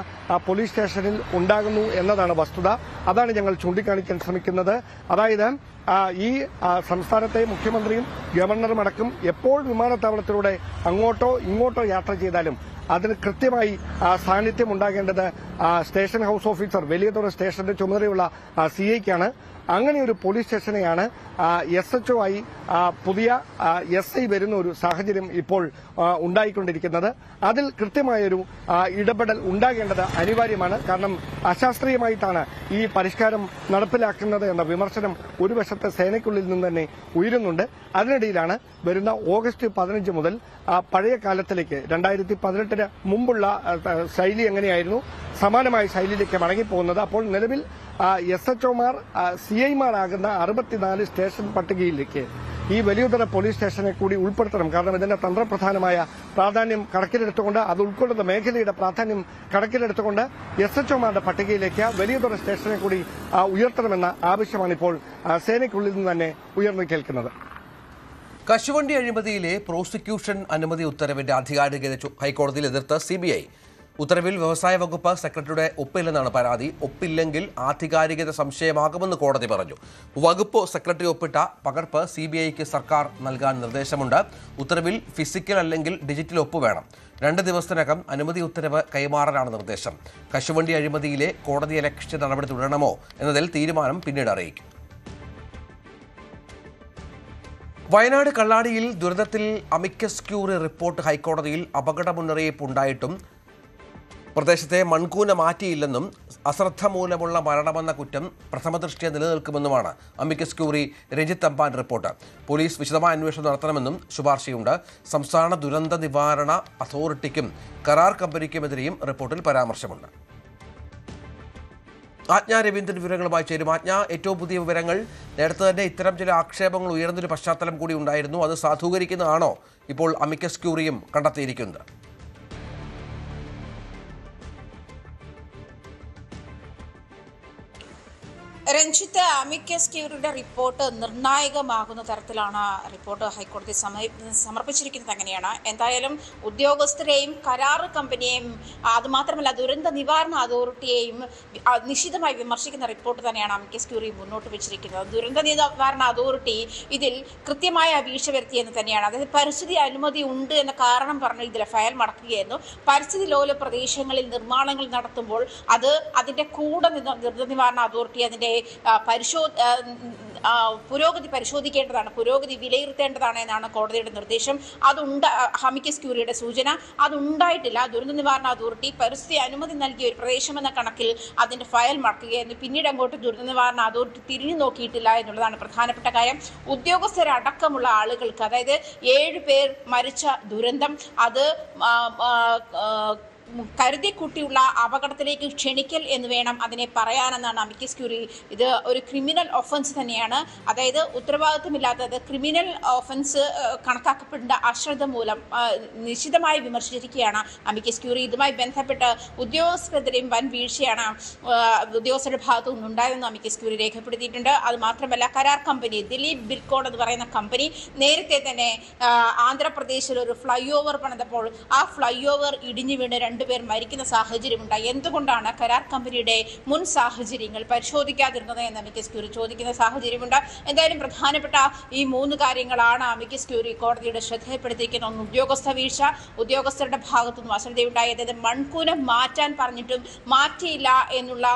പോലീസ് സ്റ്റേഷനിൽ ഉണ്ടാകുന്നു എന്നതാണ് വസ്തുത. അതാണ് ഞങ്ങൾ ചൂണ്ടിക്കാണിക്കാൻ ശ്രമിക്കുന്നത്. അതായത് ഈ സംസ്ഥാനത്തെ മുഖ്യമന്ത്രിയും ഗവർണറും അടക്കം എപ്പോൾ വിമാനത്താവളത്തിലൂടെ അങ്ങോട്ടോ ഇങ്ങോട്ടോ യാത്ര ചെയ്താലും അതിന് കൃത്യമായി സാന്നിധ്യം ഉണ്ടാകേണ്ടത് സ്റ്റേഷൻ ഹൌസ് ഓഫീസർ വലിയതുറ സ്റ്റേഷന്റെ ചുമതലയുള്ള CIക്കാണ്. അങ്ങനെ ഒരു പോലീസ് സ്റ്റേഷനെയാണ് SHO ആയി പുതിയ SI വരുന്ന ഒരു സാഹചര്യം ഇപ്പോൾ ഉണ്ടായിക്കൊണ്ടിരിക്കുന്നത്. അതിൽ കൃത്യമായൊരു ഇടപെടൽ ഉണ്ടാകേണ്ടത് അനിവാര്യമാണ്. കാരണം അശാസ്ത്രീയമായിട്ടാണ് ഈ പരിഷ്കാരം നടപ്പിലാക്കുന്നത് എന്ന വിമർശനം ഒരു വശത്തെ സേനയ്ക്കുള്ളിൽ നിന്ന് തന്നെ ഉയരുന്നുണ്ട്. അതിനിടയിലാണ് വരുന്ന ഓഗസ്റ്റ് 15 മുതൽ പഴയ കാലത്തിലേക്ക് 2018 മുമ്പുള്ള ശൈലി എങ്ങനെയായിരുന്നു സമാനമായ ശൈലിയിലേക്ക് മടങ്ങിപ്പോകുന്നത്. അപ്പോൾ നിലവിൽ SHOമാർ CIമാരാകുന്ന 64 സ്റ്റേഷൻ പട്ടികയിലേക്ക് ഈ വലിയതുറ പോലീസ് സ്റ്റേഷനെ കൂടി ഉൾപ്പെടുത്തണം. കാരണം ഇതിന്റെ തന്ത്രപ്രധാനമായ പ്രാധാന്യം കണക്കിലെടുത്തുകൊണ്ട് അത് ഉൾക്കൊള്ളുന്ന മേഖലയുടെ പ്രാധാന്യം കണക്കിലെടുത്തുകൊണ്ട് SHOമാരുടെ പട്ടികയിലേക്ക് വലിയതുറ സ്റ്റേഷനെ കൂടി ഉയർത്തണമെന്ന ആവശ്യമാണ് ഇപ്പോൾ സേനയ്ക്കുള്ളിൽ നിന്ന് തന്നെ ഉയർന്നു കേൾക്കുന്നത്. കശുവണ്ടി അഴിമതിയിലെ പ്രോസിക്യൂഷൻ അനുമതി ഉത്തരവിന്റെ ആധികാരികത ഹൈക്കോടതിയിൽ എതിർത്ത് CBI. ഉത്തരവിൽ വ്യവസായ വകുപ്പ് സെക്രട്ടറിയുടെ ഒപ്പില്ലെന്നാണ് പരാതി. ഒപ്പില്ലെങ്കിൽ ആധികാരികത സംശയമാകുമെന്ന് കോടതി പറഞ്ഞു. വകുപ്പ് സെക്രട്ടറി ഒപ്പിട്ട പകർപ്പ് CBIക്ക് സർക്കാർ നൽകാൻ നിർദ്ദേശമുണ്ട്. ഉത്തരവിൽ ഫിസിക്കൽ അല്ലെങ്കിൽ ഡിജിറ്റൽ ഒപ്പ് വേണം. 2 ദിവസത്തിനകം അനുമതി ഉത്തരവ് കൈമാറാനാണ് നിർദ്ദേശം. കശുവണ്ടി അഴിമതിയിലെ കോടതിയലക്ഷ്യ നടപടി തുടരണമോ എന്നതിൽ തീരുമാനം പിന്നീട് അറിയിക്കും. വയനാട് കള്ളാടിയിൽ ദുരന്തത്തിൽ അമിക്കസ് ക്യൂറി റിപ്പോർട്ട് ഹൈക്കോടതിയിൽ അപകട മുന്നറിയിപ്പ് ഉണ്ടായിട്ടും പ്രദേശത്തെ മൺകൂന മാറ്റിയില്ലെന്നും അശ്രദ്ധ മൂലമുള്ള മരണമെന്ന കുറ്റം പ്രഥമദൃഷ്ട്യാ നിലനിൽക്കുമെന്നുമാണ് amicus curiae Ranjith Thampan report. Police വിശദമായ അന്വേഷണം നടത്തണമെന്നും ശുപാർശയുണ്ട്. സംസ്ഥാന ദുരന്ത നിവാരണ അതോറിറ്റിക്കും കരാർ കമ്പനിക്കുമെതിരെയും റിപ്പോർട്ടിൽ പരാമർശമുണ്ട്. ആജ്ഞ രവീന്ദ്രൻ വിവരങ്ങളുമായി ചേരും. ആജ്ഞ, ഏറ്റവും പുതിയ വിവരങ്ങൾ. നേരത്തെ തന്നെ ഇത്തരം ചില ആക്ഷേപങ്ങൾ ഉയർന്നൊരു പശ്ചാത്തലം കൂടി ഉണ്ടായിരുന്നു. അത് സാധൂകരിക്കുന്നതാണോ ഇപ്പോൾ അമിക്കസ് ക്യൂറിയും കണ്ടെത്തിയിരിക്കുന്നത്? രഞ്ജിത്ത്, അമിക്കസ് ക്യൂറിയുടെ റിപ്പോർട്ട് നിർണായകമാകുന്ന തരത്തിലാണ് റിപ്പോർട്ട് ഹൈക്കോടതി സമർപ്പിച്ചിരിക്കുന്നത്. അങ്ങനെയാണ് എന്തായാലും ഉദ്യോഗസ്ഥരെയും കരാർ കമ്പനിയെയും അതുമാത്രമല്ല ദുരന്ത നിവാരണ അതോറിറ്റിയെയും നിശിതമായി വിമർശിക്കുന്ന റിപ്പോർട്ട് തന്നെയാണ് അമിക്കസ് ക്യൂറി മുന്നോട്ട് വെച്ചിരിക്കുന്നത്. ദുരന്ത നിവാരണ അതോറിറ്റി ഇതിൽ കൃത്യമായ വീഴ്ച വരുത്തിയെന്ന് തന്നെയാണ്. അതായത് പരിസ്ഥിതി അനുമതി ഉണ്ട് എന്ന കാരണം പറഞ്ഞ് ഇതിലെ ഫയൽ മടക്കുകയായിരുന്നു. പരിസ്ഥിതി ലോല പ്രദേശങ്ങളിൽ നിർമ്മാണങ്ങൾ നടത്തുമ്പോൾ അതിന്റെ കൂടെ നിന്ന് ദുരന്ത നിവാരണ അതോറിറ്റി അതിന്റെ പുരോഗതി പരിശോധിക്കേണ്ടതാണ്, പുരോഗതി വിലയിരുത്തേണ്ടതാണ് എന്നാണ് കോടതിയുടെ നിർദ്ദേശം. അമിക്കസ് ക്യൂറിയുടെ സൂചന അതുണ്ടായിട്ടില്ല. ദുരന്ത നിവാരണ അതോറിറ്റി പരിസ്ഥിതി അനുമതി നൽകിയ ഒരു പ്രദേശമെന്ന കണക്കിൽ അതിന്റെ ഫയൽ മറക്കുകയായിരുന്നു. പിന്നീട് അങ്ങോട്ട് ദുരന്ത നിവാരണ അതോറിറ്റി തിരിഞ്ഞു നോക്കിയിട്ടില്ല എന്നുള്ളതാണ് പ്രധാനപ്പെട്ട കാര്യം. ഉദ്യോഗസ്ഥരടക്കമുള്ള ആളുകൾക്ക്, അതായത് 7 പേർ മരിച്ച ദുരന്തം അത് കരുതിക്കുട്ടിയുള്ള അപകടത്തിലേക്ക് ക്ഷണിക്കൽ എന്ന് വേണം അതിനെ പറയാനെന്നാണ് അമിക്കസ് ക്യൂറി. ഇത് ഒരു ക്രിമിനൽ ഒഫൻസ് തന്നെയാണ്. അതായത് ഉത്തരവാദിത്തമില്ലാത്തത് ക്രിമിനൽ ഒഫൻസ് കണക്കാക്കപ്പെടേണ്ട അശ്രദ്ധ മൂലം നിശ്ചിതമായി വിമർശിച്ചിരിക്കുകയാണ് അമിക്കസ് ക്യൂറി. ഇതുമായി ബന്ധപ്പെട്ട് ഉദ്യോഗസ്ഥരെതിരെയും വൻ വീഴ്ചയാണ് ഉദ്യോഗസ്ഥരുടെ ഭാഗത്തു നിന്നുണ്ടായതെന്ന് അമിക്കസ് ക്യൂറി രേഖപ്പെടുത്തിയിട്ടുണ്ട്. അത് മാത്രമല്ല, കരാർ കമ്പനി ദിലീപ് ബിൽക്കോൺ എന്ന് പറയുന്ന കമ്പനി നേരത്തെ തന്നെ ആന്ധ്രാപ്രദേശിൽ ഒരു ഫ്ലൈ ഓവർ പണിതപ്പോൾ ആ ഫ്ലൈ ഓവർ ഇടിഞ്ഞു വീണ് 2 പേർ മരിക്കുന്ന സാഹചര്യമുണ്ടായി. എന്തുകൊണ്ടാണ് കരാർ കമ്പനിയുടെ മുൻ സാഹചര്യങ്ങൾ പരിശോധിക്കാതിരുന്നത് എന്ന് അമിക്കസ് ക്യൂറി ചോദിക്കുന്ന സാഹചര്യമുണ്ട്. എന്തായാലും പ്രധാനപ്പെട്ട ഈ 3 കാര്യങ്ങളാണ് അമിക്കസ് ക്യൂറി കോടതിയുടെ ശ്രദ്ധയിൽപ്പെടുത്തിയിരിക്കുന്ന. ഒന്ന്, ഉദ്യോഗസ്ഥ വീഴ്ച, ഉദ്യോഗസ്ഥരുടെ ഭാഗത്തുനിന്നും അശ്രദ്ധയുണ്ടായി. അതായത് മൺകൂന മാറ്റാൻ പറഞ്ഞിട്ടും മാറ്റിയില്ല എന്നുള്ള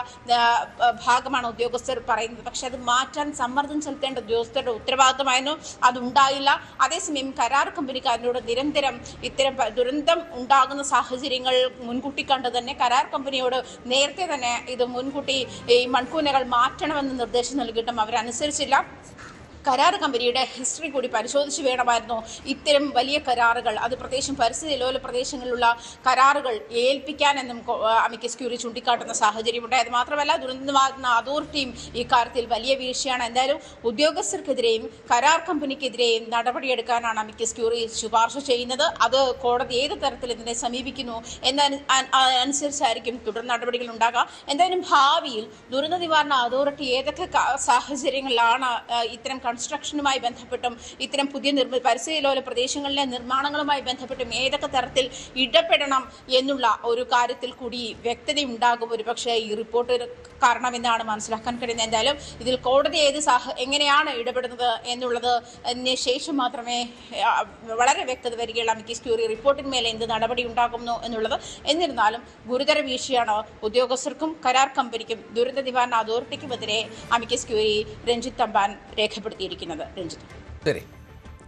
ഭാഗമാണ് ഉദ്യോഗസ്ഥർ പറയുന്നത്. പക്ഷെ അത് മാറ്റാൻ സമ്മർദ്ദം ചെലുത്തേണ്ട ഉദ്യോഗസ്ഥരുടെ ഉത്തരവാദിത്തമായിരുന്നു, അതുണ്ടായില്ല. അതേസമയം കരാർ കമ്പനിക്കാരനോട് നിരന്തരം ഇത്തരം ദുരന്തം ഉണ്ടാകുന്ന സാഹചര്യങ്ങൾ മുൻകൂട്ടി കണ്ട് തന്നെ കരാർ കമ്പനിയോട് നേരത്തെ തന്നെ ഇത് മുൻകൂട്ടി ഈ മൺകൂനകൾ മാറ്റണമെന്ന് നിർദ്ദേശം നൽകിയിട്ടും അവരനുസരിച്ചില്ല. കരാർ കമ്പനിയുടെ ഹിസ്റ്ററി കൂടി പരിശോധിച്ച് വേണമായിരുന്നു ഇത്തരം വലിയ കരാറുകൾ, അത് പ്രത്യേകിച്ചും പരിസ്ഥിതി ലോല പ്രദേശങ്ങളിലുള്ള കരാറുകൾ ഏൽപ്പിക്കാനെന്നും അമിക്കസ് ക്യൂറി ചൂണ്ടിക്കാട്ടുന്ന സാഹചര്യമുണ്ട്. അത് മാത്രമല്ല, ദുരന്ത നിവാരണ അതോറിറ്റിയും ഈ കാര്യത്തിൽ വലിയ വീഴ്ചയാണ്. എന്തായാലും ഉദ്യോഗസ്ഥർക്കെതിരെയും കരാർ കമ്പനിക്കെതിരെയും നടപടിയെടുക്കാനാണ് അമിക്കസ് ക്യൂറി ശുപാർശ ചെയ്യുന്നത്. അത് കോടതി ഏത് തരത്തിൽ ഇതിനെ സമീപിക്കുന്നു എന്നനുസരിച്ചായിരിക്കും തുടർ നടപടികൾ ഉണ്ടാകുക. എന്തായാലും ഭാവിയിൽ ദുരന്ത നിവാരണ അതോറിറ്റി ഏതൊക്കെ സാഹചര്യങ്ങളിലാണ് ഇത്തരം കൺസ്ട്രക്ഷനുമായി ബന്ധപ്പെട്ടും ഇത്തരം പുതിയ പരിസ്ഥിതി ലോല പ്രദേശങ്ങളിലെ നിർമ്മാണങ്ങളുമായി ബന്ധപ്പെട്ടും ഏതൊക്കെ തരത്തിൽ ഇടപെടണം എന്നുള്ള ഒരു കാര്യത്തിൽ കൂടി വ്യക്തതയുണ്ടാകും ഒരുപക്ഷെ ഈ റിപ്പോർട്ട് കാരണമെന്നാണ് മനസ്സിലാക്കാൻ കഴിയുന്നത്. എന്തായാലും ഇതിൽ കോടതി എങ്ങനെയാണ് ഇടപെടുന്നത് എന്നുള്ളതിന് ശേഷം മാത്രമേ വളരെ വ്യക്തത വരികയുള്ളൂ. അമിക്കസ് ക്യൂറി റിപ്പോർട്ടിന്മേൽ എന്ത് നടപടി ഉണ്ടാകുന്നു എന്നുള്ളത്. എന്നിരുന്നാലും ഗുരുതര വീഴ്ചയാണ് ഉദ്യോഗസ്ഥർക്കും കരാർ കമ്പനിക്കും ദുരന്ത നിവാരണ അതോറിറ്റിക്കുമെതിരെ അമിക്കസ് ക്യൂറി രഞ്ജിത്ത് തമ്പാൻ രേഖപ്പെടുത്തിയിരിക്കുന്നത്. ശരി,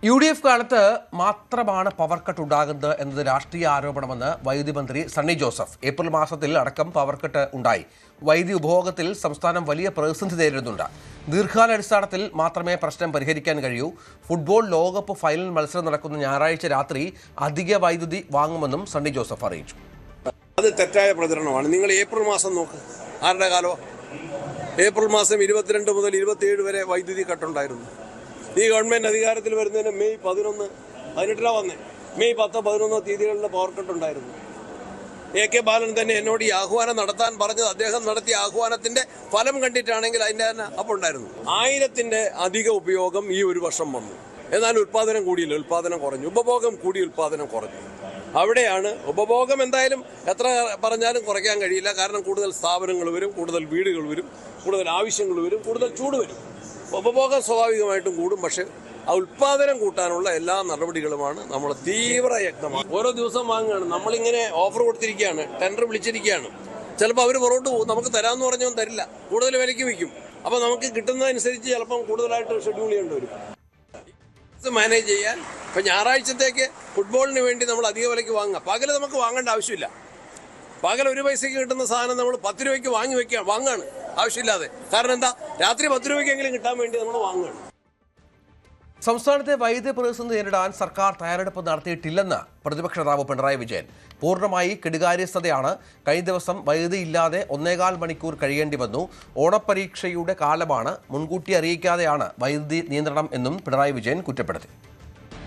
UDF കാലത്ത് മാത്രമാണ് പവർ കട്ട് ഉണ്ടാകുന്നത് എന്നത് രാഷ്ട്രീയ ആരോപണമെന്ന് വൈദ്യുതി മന്ത്രി സണ്ണി ജോസഫ്. ഏപ്രിൽ മാസത്തിൽ അടക്കം പവർ കട്ട് ഉണ്ടായി. വൈദ്യുതി ഉപഭോഗത്തിൽ സംസ്ഥാനം വലിയ പ്രതിസന്ധി നേരിടുന്നുണ്ട്. ദീർഘകാലാടിസ്ഥാനത്തിൽ മാത്രമേ പ്രശ്നം പരിഹരിക്കാൻ കഴിയൂ. ഫുട്ബോൾ ലോകകപ്പ് ഫൈനൽ മത്സരം നടക്കുന്ന ഞായറാഴ്ച രാത്രി അധിക വൈദ്യുതി വാങ്ങുമെന്നും സണ്ണി ജോസഫ് അറിയിച്ചു. അത് തെറ്റായ പ്രചരണമാണ്. നിങ്ങൾ ഏപ്രിൽ മാസം നോക്ക്, ആരുടെ കാലമോ? ഏപ്രിൽ മാസം 22 മുതൽ 27 വരെ വൈദ്യുതി കട്ടുണ്ടായിരുന്നു. ഈ ഗവൺമെൻറ് അധികാരത്തിൽ വരുന്നതിന് മെയ് 11, 18 വന്നേ, മെയ് 10, 11 തീയതികളിൽ പവർ കട്ടുണ്ടായിരുന്നു. AK ബാലൻ തന്നെ എന്നോട് ഈ ആഹ്വാനം നടത്താൻ പറഞ്ഞത് അദ്ദേഹം നടത്തിയ ആഹ്വാനത്തിന്റെ ഫലം കണ്ടിട്ടാണെങ്കിൽ അതിൻ്റെ തന്നെ അപ്പോൾ ഉണ്ടായിരുന്നു. 1000-ന്റെ അധിക ഉപയോഗം ഈ ഒരു വർഷം വന്നു. എന്നാൽ ഉൽപ്പാദനം കൂടിയില്ല, ഉൽപ്പാദനം കുറഞ്ഞു. ഉപഭോഗം കൂടി, ഉൽപ്പാദനം കുറഞ്ഞു. അവിടെയാണ് ഉപഭോഗം എന്തായാലും എത്ര പറഞ്ഞാലും കുറയ്ക്കാൻ കഴിയില്ല. കാരണം കൂടുതൽ സ്ഥാപനങ്ങൾ വരും, കൂടുതൽ വീടുകൾ വരും, കൂടുതൽ ആവശ്യങ്ങൾ വരും, കൂടുതൽ ചൂട് വരും. ഉപഭോഗം സ്വാഭാവികമായിട്ടും കൂടും. പക്ഷേ ആ ഉൽപ്പാദനം കൂട്ടാനുള്ള എല്ലാ നടപടികളുമാണ് നമ്മൾ തീവ്രയത്നമാണ്. ഓരോ ദിവസം വാങ്ങുകയാണ്. നമ്മളിങ്ങനെ ഓഫർ കൊടുത്തിരിക്കുകയാണ്, ടെൻഡർ വിളിച്ചിരിക്കുകയാണ്. ചിലപ്പോൾ അവർ പുറകോട്ട് പോകും, നമുക്ക് തരാമെന്ന് പറഞ്ഞാൽ തരില്ല, കൂടുതൽ വിലയ്ക്ക് വിൽക്കും. അപ്പോൾ നമുക്ക് കിട്ടുന്നതനുസരിച്ച് ചിലപ്പം കൂടുതലായിട്ട് ഷെഡ്യൂൾ ചെയ്യേണ്ടി വരും മാനേജ് ചെയ്യാൻ. ഇപ്പം ഞായറാഴ്ചത്തേക്ക് ഫുട്ബോളിന് വേണ്ടി നമ്മൾ അധിക വിലയ്ക്ക് വാങ്ങുക. പകൽ നമുക്ക് വാങ്ങേണ്ട ആവശ്യമില്ല. പകൽ 1 പൈസയ്ക്ക് കിട്ടുന്ന സാധനം നമ്മൾ 10 രൂപയ്ക്ക് വാങ്ങുകയാണ് ആവശ്യമില്ലാതെ. കാരണം എന്താ, രാത്രി 10 രൂപയ്ക്കെങ്കിലും കിട്ടാൻ വേണ്ടി നമ്മൾ വാങ്ങുകയാണ്. സംസ്ഥാനത്തെ വൈദ്യുതി പ്രതിസന്ധി നേരിടാൻ സർക്കാർ തയ്യാറെടുപ്പ് നടത്തിയിട്ടില്ലെന്ന് പ്രതിപക്ഷ നേതാവ് പിണറായി വിജയൻ. പൂർണ്ണമായി കെടുകാര്യസ്ഥതയാണ്. കഴിഞ്ഞ ദിവസം വൈദ്യുതി ഇല്ലാതെ 1.25 മണിക്കൂർ കഴിയേണ്ടി വന്നു. ഓണപ്പരീക്ഷയുടെ കാലമാണ്, മുൻകൂട്ടി അറിയിക്കാതെയാണ് വൈദ്യുതി നിയന്ത്രണം എന്നും പിണറായി വിജയൻ കുറ്റപ്പെടുത്തി.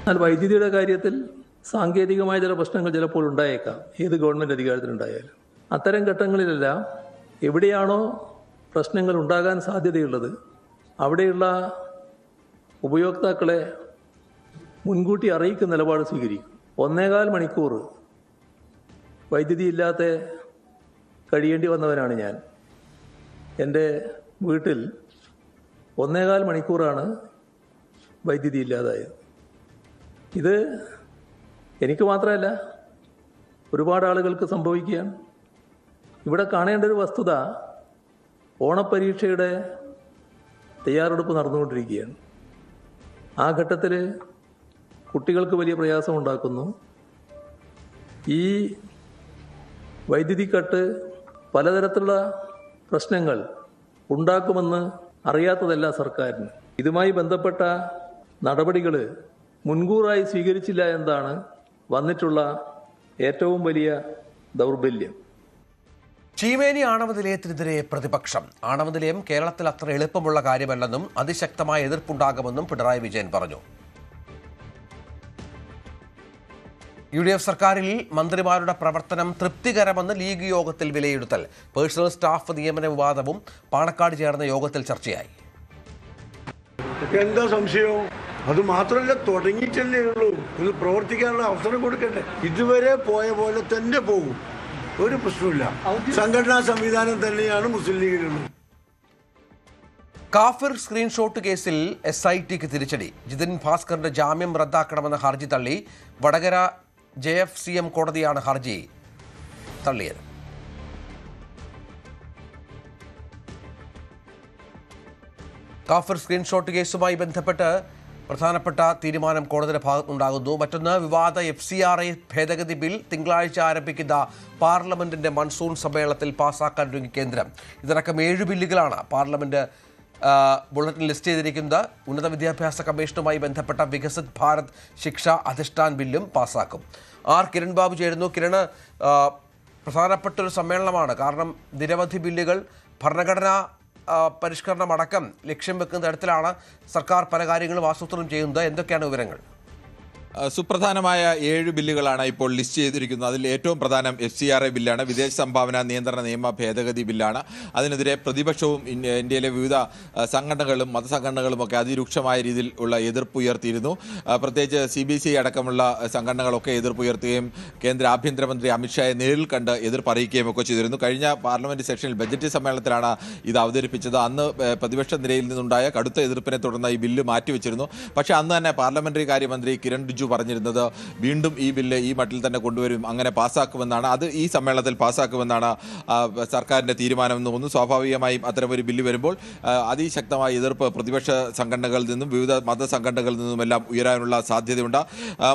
എന്നാൽ വൈദ്യുതിയുടെ കാര്യത്തിൽ സാങ്കേതികമായ ചില പ്രശ്നങ്ങൾ ചിലപ്പോൾ ഉണ്ടായേക്കാം, ഏത് ഗവൺമെൻറ് അധികാരത്തിലുണ്ടായാലും. അത്തരം ഘട്ടങ്ങളിലെല്ലാം എവിടെയാണോ പ്രശ്നങ്ങൾ ഉണ്ടാകാൻ സാധ്യതയുള്ളത് അവിടെയുള്ള ഉപയോക്താക്കളെ മുൻകൂട്ടി അറിയിക്കുന്ന നിലപാട് സ്വീകരിക്കും. 1.25 മണിക്കൂർ വൈദ്യുതി ഇല്ലാതെ കഴിയേണ്ടി വന്നവനാണ് ഞാൻ. എൻ്റെ വീട്ടിൽ 1.25 മണിക്കൂറാണ് വൈദ്യുതി ഇല്ലാതായത്. ഇത് എനിക്ക് മാത്രമല്ല, ഒരുപാട് ആളുകൾക്ക് സംഭവിക്കുകയാണ്. ഇവിടെ കാണേണ്ട ഒരു വസ്തുത, ഓണപ്പരീക്ഷയുടെ തയ്യാറെടുപ്പ് നടന്നുകൊണ്ടിരിക്കുകയാണ്. ആ ഘട്ടത്തിൽ കുട്ടികൾക്ക് വലിയ പ്രയാസം ഉണ്ടാക്കുന്നു. ഈ വൈദ്യുതി കട്ട് പലതരത്തിലുള്ള പ്രശ്നങ്ങൾ ഉണ്ടാക്കുമെന്ന് അറിയാത്തതല്ല സർക്കാരിന്. ഇതുമായി ബന്ധപ്പെട്ട നടപടികൾ മുൻകൂറായി സ്വീകരിച്ചില്ല എന്നതാണ് വന്നിട്ടുള്ള ഏറ്റവും വലിയ ദൗർബല്യം. ചീമേനി ആണവ നിലയത്തിനെതിരെ പ്രതിപക്ഷം. ആണവ നിലയം കേരളത്തിൽ അത്ര എളുപ്പമുള്ള കാര്യമല്ലെന്നും അതിശക്തമായ എതിർപ്പുണ്ടാകുമെന്നും പിണറായി വിജയൻ പറഞ്ഞു. UDF സർക്കാരിൽ മന്ത്രിമാരുടെ പ്രവർത്തനം തൃപ്തികരമെന്ന് ലീഗ് യോഗത്തിൽ വിലയിരുത്തൽ. പേഴ്സണൽ സ്റ്റാഫ് നിയമന വിവാദവും പാണക്കാട് ചേർന്ന യോഗത്തിൽ ചർച്ചയായി. എന്താ സംശയവും? അത് മാത്രമല്ല, തുടങ്ങിയിട്ടല്ലേ ഉള്ളൂ. ഇത് പ്രവർത്തിക്കാനുള്ള അവസരം കൊടുക്കണ്ടേ? ഇതുവരെ പോയ പോലെ തന്നെ പോകും, ഒരു പ്രശ്നമില്ല. സംഘടനാ സംവിധാനം തന്നെയാണ് മുസ്ലിം ലീഗിലുള്ളത്. കാഫിർ സ്ക്രീൻഷോട്ട് കേസിൽ SITക്ക് തിരിച്ചടി. ജിതിൻ ഭാസ്കറിന്റെ ജാമ്യം റദ്ദാക്കണമെന്ന ഹർജി തള്ളി. വടകര JFCM കോടതിയാണ് ഹർജി തള്ളിയത്. കാഫിർ സ്ക്രീൻഷോട്ട് കേസുമായി ബന്ധപ്പെട്ട് പ്രധാനപ്പെട്ട തീരുമാനം കോടതിയുടെ ഭാഗത്തുനിന്നുണ്ടാകുന്നു. മറ്റൊന്ന്, വിവാദ FCRA ഭേദഗതി ബിൽ തിങ്കളാഴ്ച ആരംഭിക്കുന്ന പാർലമെന്റിന്റെ മൺസൂൺ സമ്മേളനത്തിൽ പാസാക്കാൻ ഒരുങ്ങി കേന്ദ്രം. ഇതിനടക്കം 7 ബില്ലുകളാണ് പാർലമെന്റ് ബുള്ളറ്റിൻ ലിസ്റ്റ് ചെയ്തിരിക്കുന്നത്. ഉന്നത വിദ്യാഭ്യാസ കമ്മീഷനുമായി ബന്ധപ്പെട്ട വികസിത് ഭാരത് ശിക്ഷ അധിഷ്ഠാൻ ബില്ലും പാസാക്കും. കിരൺ ബാബു ചേരുന്നു. കിരണ്, പ്രധാനപ്പെട്ടൊരു സമ്മേളനമാണ്. കാരണം നിരവധി ബില്ലുകൾ ഭരണഘടനാ പരിഷ്കരണമടക്കം ലക്ഷ്യം വെക്കുന്ന തരത്തിലാണ് സർക്കാർ പല കാര്യങ്ങളും ആസൂത്രണം ചെയ്യുന്നത്. എന്തൊക്കെയാണ് വിവരങ്ങൾ? സുപ്രധാനമായ 7 ബില്ലുകളാണ് ഇപ്പോൾ ലിസ്റ്റ് ചെയ്തിരിക്കുന്നത്. അതിൽ ഏറ്റവും പ്രധാനം FCRA ബില്ലാണ്. വിദേശ സംഭാവന നിയന്ത്രണ നിയമ ഭേദഗതി ബില്ലാണ്. അതിനെതിരെ പ്രതിപക്ഷവും ഇന്ത്യയിലെ വിവിധ സംഘടനകളും മതസംഘടനകളും ഒക്കെ അതിരൂക്ഷമായ രീതിയിൽ ഉള്ള എതിർപ്പ് ഉയർത്തിയിരുന്നു. പ്രത്യേകിച്ച് CBCI അടക്കമുള്ള സംഘടനകളൊക്കെ എതിർപ്പ് ഉയർത്തുകയും കേന്ദ്ര ആഭ്യന്തരമന്ത്രി അമിത്ഷായെ നേരിൽ കണ്ട് എതിർപ്പ് അറിയിക്കുകയും ഒക്കെ ചെയ്തിരുന്നു. കഴിഞ്ഞ പാർലമെന്റ് സെഷനിൽ ബജറ്റ് സമ്മേളനത്തിലാണ് ഇത് അവതരിപ്പിച്ചത്. അന്ന് പ്രതിപക്ഷ നിരയിൽ നിന്നുണ്ടായ കടുത്ത എതിർപ്പിനെ തുടർന്ന് ഈ ബില്ല് മാറ്റിവെച്ചിരുന്നു. പക്ഷേ അന്ന് തന്നെ പാർലമെന്ററി കാര്യമന്ത്രി കിരൺ റിജിജു പറഞ്ഞിരുന്നത് വീണ്ടും ഈ ബില്ല് ഈ മട്ടിൽ തന്നെ കൊണ്ടുവരും, അങ്ങനെ പാസ്സാക്കുമെന്നാണ്. അത് ഈ സമ്മേളനത്തിൽ പാസ്സാക്കുമെന്നാണ് സർക്കാരിൻ്റെ തീരുമാനമെന്ന് തോന്നുന്നു. സ്വാഭാവികമായും അത്തരമൊരു ബില്ല് വരുമ്പോൾ അതിശക്തമായ എതിർപ്പ് പ്രതിപക്ഷ സംഘടനകളിൽ നിന്നും വിവിധ മതസംഘടനകളിൽ നിന്നുമെല്ലാം ഉയരാനുള്ള സാധ്യതയുണ്ട്.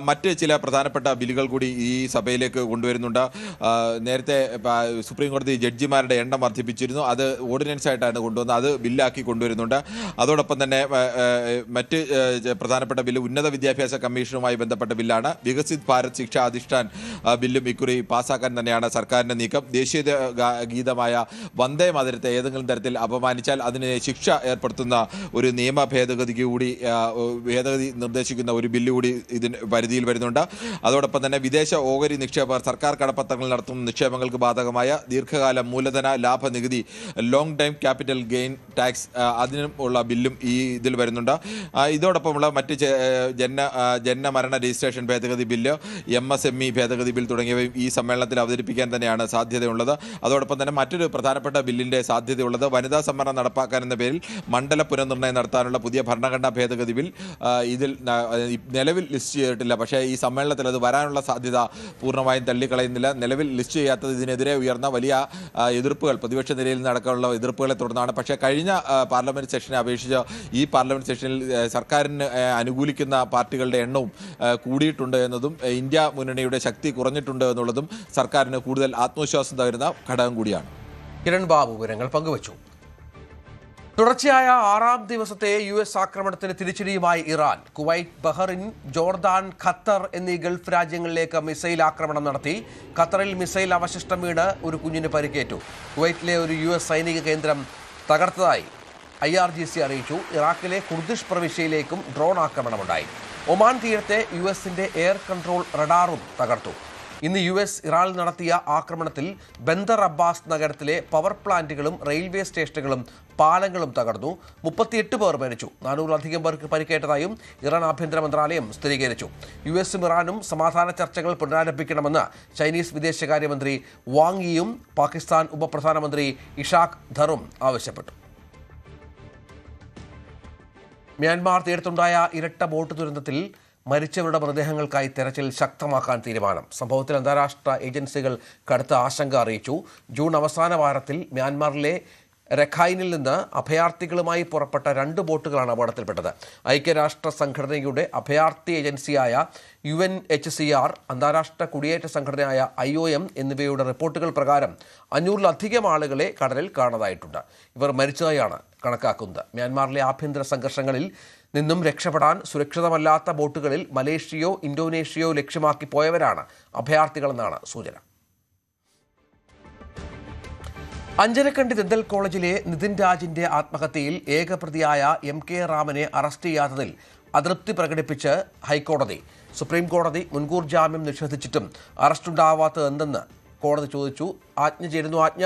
മറ്റ് ചില പ്രധാനപ്പെട്ട ബില്ലുകൾ കൂടി ഈ സഭയിലേക്ക് കൊണ്ടുവരുന്നുണ്ട്. നേരത്തെ സുപ്രീം കോടതി ജഡ്ജിമാരുടെ എണ്ണം വർദ്ധിപ്പിച്ചിരുന്നു. അത് ഓർഡിനൻസ് ആയിട്ടാണ് കൊണ്ടുവന്നത്. അത് ബില്ലാക്കി കൊണ്ടുവരുന്നുണ്ട്. അതോടൊപ്പം തന്നെ മറ്റ് പ്രധാനപ്പെട്ട ബില്ല് ഉന്നത വിദ്യാഭ്യാസ കമ്മീഷനുമായി ബന്ധപ്പെട്ട ബില്ലാണ്. വികസിത് ഭാരത് ശിക്ഷ അധിഷ്ഠാൻ ബില്ലും ഇക്കുറി പാസ്സാക്കാൻ തന്നെയാണ് സർക്കാരിൻ്റെ നീക്കം. ദേശീയ ഗീതമായ വന്ദേ മാതരത്തെ ഏതെങ്കിലും തരത്തിൽ അപമാനിച്ചാൽ അതിന് ശിക്ഷ ഏർപ്പെടുത്തുന്ന ഒരു നിയമ ഭേദഗതിക്ക് കൂടി ഭേദഗതി നിർദ്ദേശിക്കുന്ന ഒരു ബില്ല് കൂടി ഇതിന് പരിധിയിൽ വരുന്നുണ്ട്. അതോടൊപ്പം തന്നെ വിദേശ ഓഹരി നിക്ഷേപകർ സർക്കാർ കടപ്പത്രങ്ങൾ നടത്തുന്ന നിക്ഷേപങ്ങൾക്ക് ബാധകമായ ദീർഘകാല മൂലധന ലാഭ നികുതി long time capital gain tax അതിനും ഉള്ള ബില്ലും ഈ ഇതിൽ വരുന്നുണ്ട്. ഇതോടൊപ്പമുള്ള മറ്റ് ജനന മരണ രജിസ്ട്രേഷൻ ഭേദഗതി ബില്ല്, MSME ഭേദഗതി ബിൽ തുടങ്ങിയവയും ഈ സമ്മേളനത്തിൽ അവതരിപ്പിക്കാൻ തന്നെയാണ് സാധ്യതയുള്ളത്. അതോടൊപ്പം തന്നെ മറ്റൊരു പ്രധാനപ്പെട്ട ബില്ലിൻ്റെ സാധ്യതയുള്ളത് വനിതാ സംവരണം നടപ്പാക്കാൻ എന്ന പേരിൽ മണ്ഡല പുനർനിർണ്ണയം നടത്താനുള്ള പുതിയ ഭരണഘടനാ ഭേദഗതി ബിൽ. ഇതിൽ നിലവിൽ ലിസ്റ്റ് ചെയ്തിട്ടില്ല. പക്ഷേ ഈ സമ്മേളനത്തിൽ അത് വരാനുള്ള സാധ്യത പൂർണ്ണമായും തള്ളിക്കളയുന്നില്ല. നിലവിൽ ലിസ്റ്റ് ചെയ്യാത്തത് ഇതിനെതിരെ ഉയർന്ന വലിയ എതിർപ്പുകൾ പ്രതിപക്ഷ നിരയിൽ നടക്കാനുള്ള എതിർപ്പുകളെ തുടർന്നാണ്. പക്ഷേ കഴിഞ്ഞ പാർലമെന്റ് സെഷനെ അപേക്ഷിച്ച് ഈ പാർലമെന്റ് സെഷനിൽ സർക്കാരിന് അനുകൂലിക്കുന്ന പാർട്ടികളുടെ എണ്ണവും കൂടിയിട്ടുണ്ട് എന്നതും ഇന്ത്യ മുന്നണിയുടെ ശക്തി കുറഞ്ഞിട്ടുണ്ട് എന്നുള്ളതും സർക്കാരിന് കൂടുതൽ ആത്മവിശ്വാസം തരുന്ന ഘടകം കൂടിയാണ്. കിരൺ ബാബു വിവരങ്ങൾ പങ്കുവച്ചു. തുടർച്ചയായ 6ാം ദിവസത്തെ US ആക്രമണത്തിന് തിരിച്ചടിയുമായി Iran. Kuwait, Bahrain, Jordan, Qatar എന്നീ ഗൾഫ് രാജ്യങ്ങളിലേക്ക് മിസൈൽ ആക്രമണം നടത്തി. ഖത്തറിൽ മിസൈൽ അവശിഷ്ടം വീണ് ഒരു കുഞ്ഞിന് പരിക്കേറ്റു. കുവൈറ്റിലെ ഒരു US സൈനിക കേന്ദ്രം തകർത്തതായി IRGC അറിയിച്ചു. ഇറാഖിലെ കുർദിഷ് പ്രവിശ്യയിലേക്കും ഡ്രോൺ ആക്രമണമുണ്ടായി. ഒമാൻ തീരത്തെ US-ന്റെ എയർ കൺട്രോൾ റഡാറും തകർത്തു. ഇന്ന് US ഇറാനിൽ നടത്തിയ ആക്രമണത്തിൽ ബന്ദർ അബ്ബാസ് നഗരത്തിലെ പവർ പ്ലാന്റുകളും റെയിൽവേ സ്റ്റേഷനുകളും പാലങ്ങളും തകർന്നു. 38 പേർ മരിച്ചു. 400-ലധികം പേർക്ക് പരിക്കേറ്റതായും ഇറാൻ ആഭ്യന്തര മന്ത്രാലയം സ്ഥിരീകരിച്ചു. US-ഉം ഇറാനും സമാധാന ചർച്ചകൾ പുനരാരംഭിക്കണമെന്ന് ചൈനീസ് വിദേശകാര്യമന്ത്രി വാങ് യിയും പാകിസ്ഥാൻ ഉപപ്രധാനമന്ത്രി ഇഷാഖ് ധറും ആവശ്യപ്പെട്ടു. മ്യാൻമാർ തീരത്തുണ്ടായ ഇരട്ട ബോട്ട് ദുരന്തത്തിൽ മരിച്ചവരുടെ മൃതദേഹങ്ങൾക്കായി തെരച്ചിൽ ശക്തമാക്കാൻ തീരുമാനം. സംഭവത്തിൽ അന്താരാഷ്ട്ര ഏജൻസികൾ കടുത്ത ആശങ്ക അറിയിച്ചു. ജൂൺ അവസാന വാരത്തിൽ മ്യാൻമാറിലെ രഖൈനിൽ നിന്ന് അഭയാർത്ഥികളുമായി പുറപ്പെട്ട 2 ബോട്ടുകളാണ് അപകടത്തിൽപ്പെട്ടത്. ഐക്യരാഷ്ട്ര സംഘടനയുടെ അഭയാർത്ഥി ഏജൻസിയായ UNHCR, അന്താരാഷ്ട്ര കുടിയേറ്റ സംഘടനയായ IOM എന്നിവയുടെ റിപ്പോർട്ടുകൾ പ്രകാരം 500-ലധികം ആളുകളെ കടലിൽ കാണാതായിട്ടുണ്ട്. ഇവർ മരിച്ചതായാണ് കണക്കാക്കുന്നത്. മ്യാൻമാറിലെ ആഭ്യന്തര സംഘർഷങ്ങളിൽ നിന്നും രക്ഷപ്പെടാൻ സുരക്ഷിതമല്ലാത്ത ബോട്ടുകളിൽ മലേഷ്യയോ ഇന്തോനേഷ്യയോ ലക്ഷ്യമാക്കി പോയവരാണ് അഭയാർത്ഥികളെന്നാണ് സൂചന. അഞ്ചരക്കണ്ടി ദന്തൽ കോളേജിലെ നിതിൻ രാജിന്റെ ആത്മഹത്യയിൽ ഏകപ്രതിയായ MK റാമിനെ അറസ്റ്റ് ചെയ്യാത്തതിൽ അതൃപ്തി പ്രകടിപ്പിച്ച് ഹൈക്കോടതി. സുപ്രീം കോടതി മുൻകൂർ ജാമ്യം നിഷേധിച്ചിട്ടും അറസ്റ്റുണ്ടാവാത്തത് എന്തെന്ന് കോടതി ചോദിച്ചു. ആജ്ഞ ചേരുന്നു. ആജ്ഞ,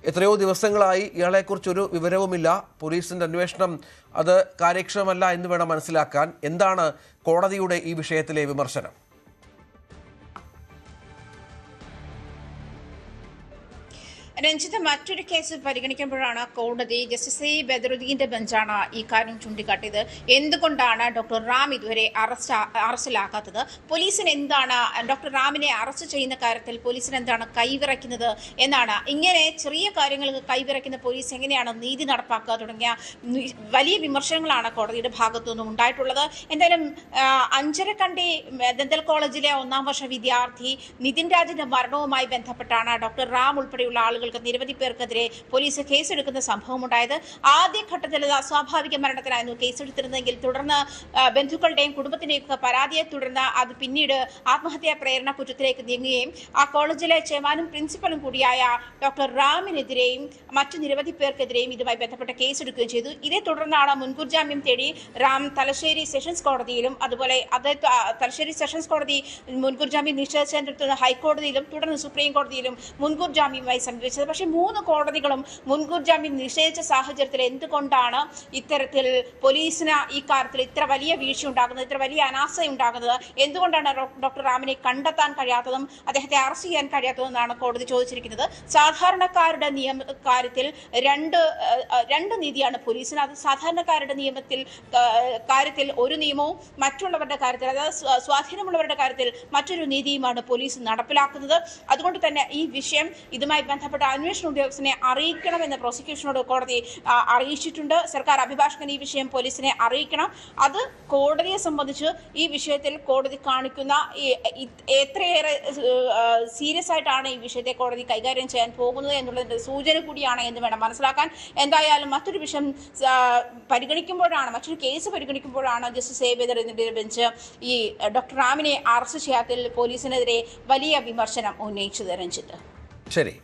എത്രയോ ദിവസങ്ങളായി ഇയാളെക്കുറിച്ചൊരു വിവരവുമില്ല. പോലീസിന്റെ അന്വേഷണം അത് കാര്യക്ഷമമല്ല എന്ന് വേണം മനസ്സിലാക്കാൻ. എന്താണ് കോടതിയുടെ ഈ വിഷയത്തിലെ വിമർശനം? രഞ്ജിത്ത്, മറ്റൊരു കേസ് പരിഗണിക്കുമ്പോഴാണ് കോടതി ജസ്റ്റിസ് A. ബദറുദ്ദീന്റെ ബെഞ്ചാണ് ഈ കാര്യം ചൂണ്ടിക്കാട്ടിയത്. എന്തുകൊണ്ടാണ് ഡോക്ടർ റാം ഇതുവരെ അറസ്റ്റിലാക്കാത്തത്? പോലീസിന് എന്താണ് ഡോക്ടർ റാമിനെ അറസ്റ്റ് ചെയ്യുന്ന കാര്യത്തിൽ പോലീസിന് എന്താണ് കൈവിറയ്ക്കുന്നത് എന്നാണ്. ഇങ്ങനെ ചെറിയ കാര്യങ്ങൾക്ക് കൈവിറയ്ക്കുന്ന പോലീസ് എങ്ങനെയാണ് നീതി നടപ്പാക്കുക തുടങ്ങിയ വലിയ വിമർശനങ്ങളാണ് കോടതിയുടെ ഭാഗത്തു നിന്നും ഉണ്ടായിട്ടുള്ളത്. എന്തായാലും അഞ്ചരക്കണ്ടി ദന്തൽ കോളേജിലെ 1ാം വർഷ വിദ്യാർത്ഥി നിതിൻ രാജിന്റെ മരണവുമായി ബന്ധപ്പെട്ടാണ് ഡോക്ടർ റാം ഉൾപ്പെടെയുള്ള ആളുകൾ നിരവധി പേർക്കെതിരെ പോലീസ് കേസെടുക്കുന്ന സംഭവമുണ്ടായത്. ആദ്യഘട്ടത്തിൽ അസ്വാഭാവിക മരണത്തിനായിരുന്നു കേസെടുത്തിരുന്നതെങ്കിൽ തുടർന്ന് ബന്ധുക്കളുടെയും കുടുംബത്തിന്റെയും പരാതിയെ തുടർന്ന് അത് പിന്നീട് ആത്മഹത്യാ പ്രേരണ കുറ്റത്തിലേക്ക് നീങ്ങുകയും ആ കോളേജിലെ ചെയർമാനും പ്രിൻസിപ്പലും കൂടിയായ ഡോക്ടർ റാമിനെതിരെയും മറ്റു നിരവധി പേർക്കെതിരെയും ഇതുമായി ബന്ധപ്പെട്ട കേസെടുക്കുകയും ചെയ്തു. ഇതേ തുടർന്നാണ് മുൻകൂർ ജാമ്യം തേടി റാം തലശ്ശേരി സെഷൻസ് കോടതിയിലും അതുപോലെ തലശ്ശേരി സെഷൻസ് കോടതി മുൻകൂർ ജാമ്യം നിഷേധിച്ചതിനെ ഹൈക്കോടതിയിലും തുടർന്ന് സുപ്രീം കോടതിയിലും മുൻകൂർ ജാമ്യവുമായി സമീപിച്ചത്. പക്ഷേ 3 കോടതികളും മുൻകൂർ ജാമ്യം നിഷേധിച്ച സാഹചര്യത്തിൽ എന്തുകൊണ്ടാണ് ഇത്തരത്തിൽ പോലീസിന് ഈ കാര്യത്തിൽ ഇത്ര വലിയ വീഴ്ച ഉണ്ടാകുന്നത്, ഇത്ര വലിയ അനാസ്ഥ ഉണ്ടാകുന്നത്? എന്തുകൊണ്ടാണ് ഡോക്ടർ റാമിനെ കണ്ടെത്താൻ കഴിയാത്തതും അദ്ദേഹത്തെ അറസ്റ്റ് ചെയ്യാൻ കഴിയാത്തതെന്നാണ് കോടതി ചോദിച്ചിരിക്കുന്നത്. സാധാരണക്കാരുടെ കാര്യത്തിൽ രണ്ട് നീതിയാണ് പോലീസിന്. അത് സാധാരണക്കാരുടെ കാര്യത്തിൽ ഒരു നിയമവും മറ്റുള്ളവരുടെ കാര്യത്തിൽ, അതായത് സ്വാധീനമുള്ളവരുടെ കാര്യത്തിൽ മറ്റൊരു നീതിയുമാണ് പോലീസ് നടപ്പിലാക്കുന്നത്. അതുകൊണ്ട് തന്നെ ഈ വിഷയം ഇതുമായി ബന്ധപ്പെട്ട അന്വേഷണ ഉദ്യോഗസ്ഥനെ അറിയിക്കണമെന്ന് പ്രോസിക്യൂഷനോട് കോടതി അറിയിച്ചിട്ടുണ്ട്. സർക്കാർ അഭിഭാഷകൻ ഈ വിഷയം പോലീസിനെ അറിയിക്കണം. അത് കോടതിയെ സംബന്ധിച്ച് ഈ വിഷയത്തിൽ കോടതി കാണിക്കുന്ന എത്രയേറെ സീരിയസ് ആയിട്ടാണ് ഈ വിഷയത്തെ കോടതി കൈകാര്യം ചെയ്യാൻ പോകുന്നത് എന്നുള്ളതിന്റെ സൂചന കൂടിയാണ് എന്ന് വേണം മനസ്സിലാക്കാൻ. എന്തായാലും മറ്റൊരു വിഷയം പരിഗണിക്കുമ്പോഴാണ്, മറ്റൊരു കേസ് പരിഗണിക്കുമ്പോഴാണ് ജസ്റ്റിസ് A. ബദറുദ്ദീന്റെ ബെഞ്ച് ഈ ഡോക്ടർ റാമിനെ അറസ്റ്റ് ചെയ്യാത്തതിൽ പോലീസിനെതിരെ വലിയ വിമർശനം ഉന്നയിച്ചത്. രഞ്ജിത്ത്, ശരി.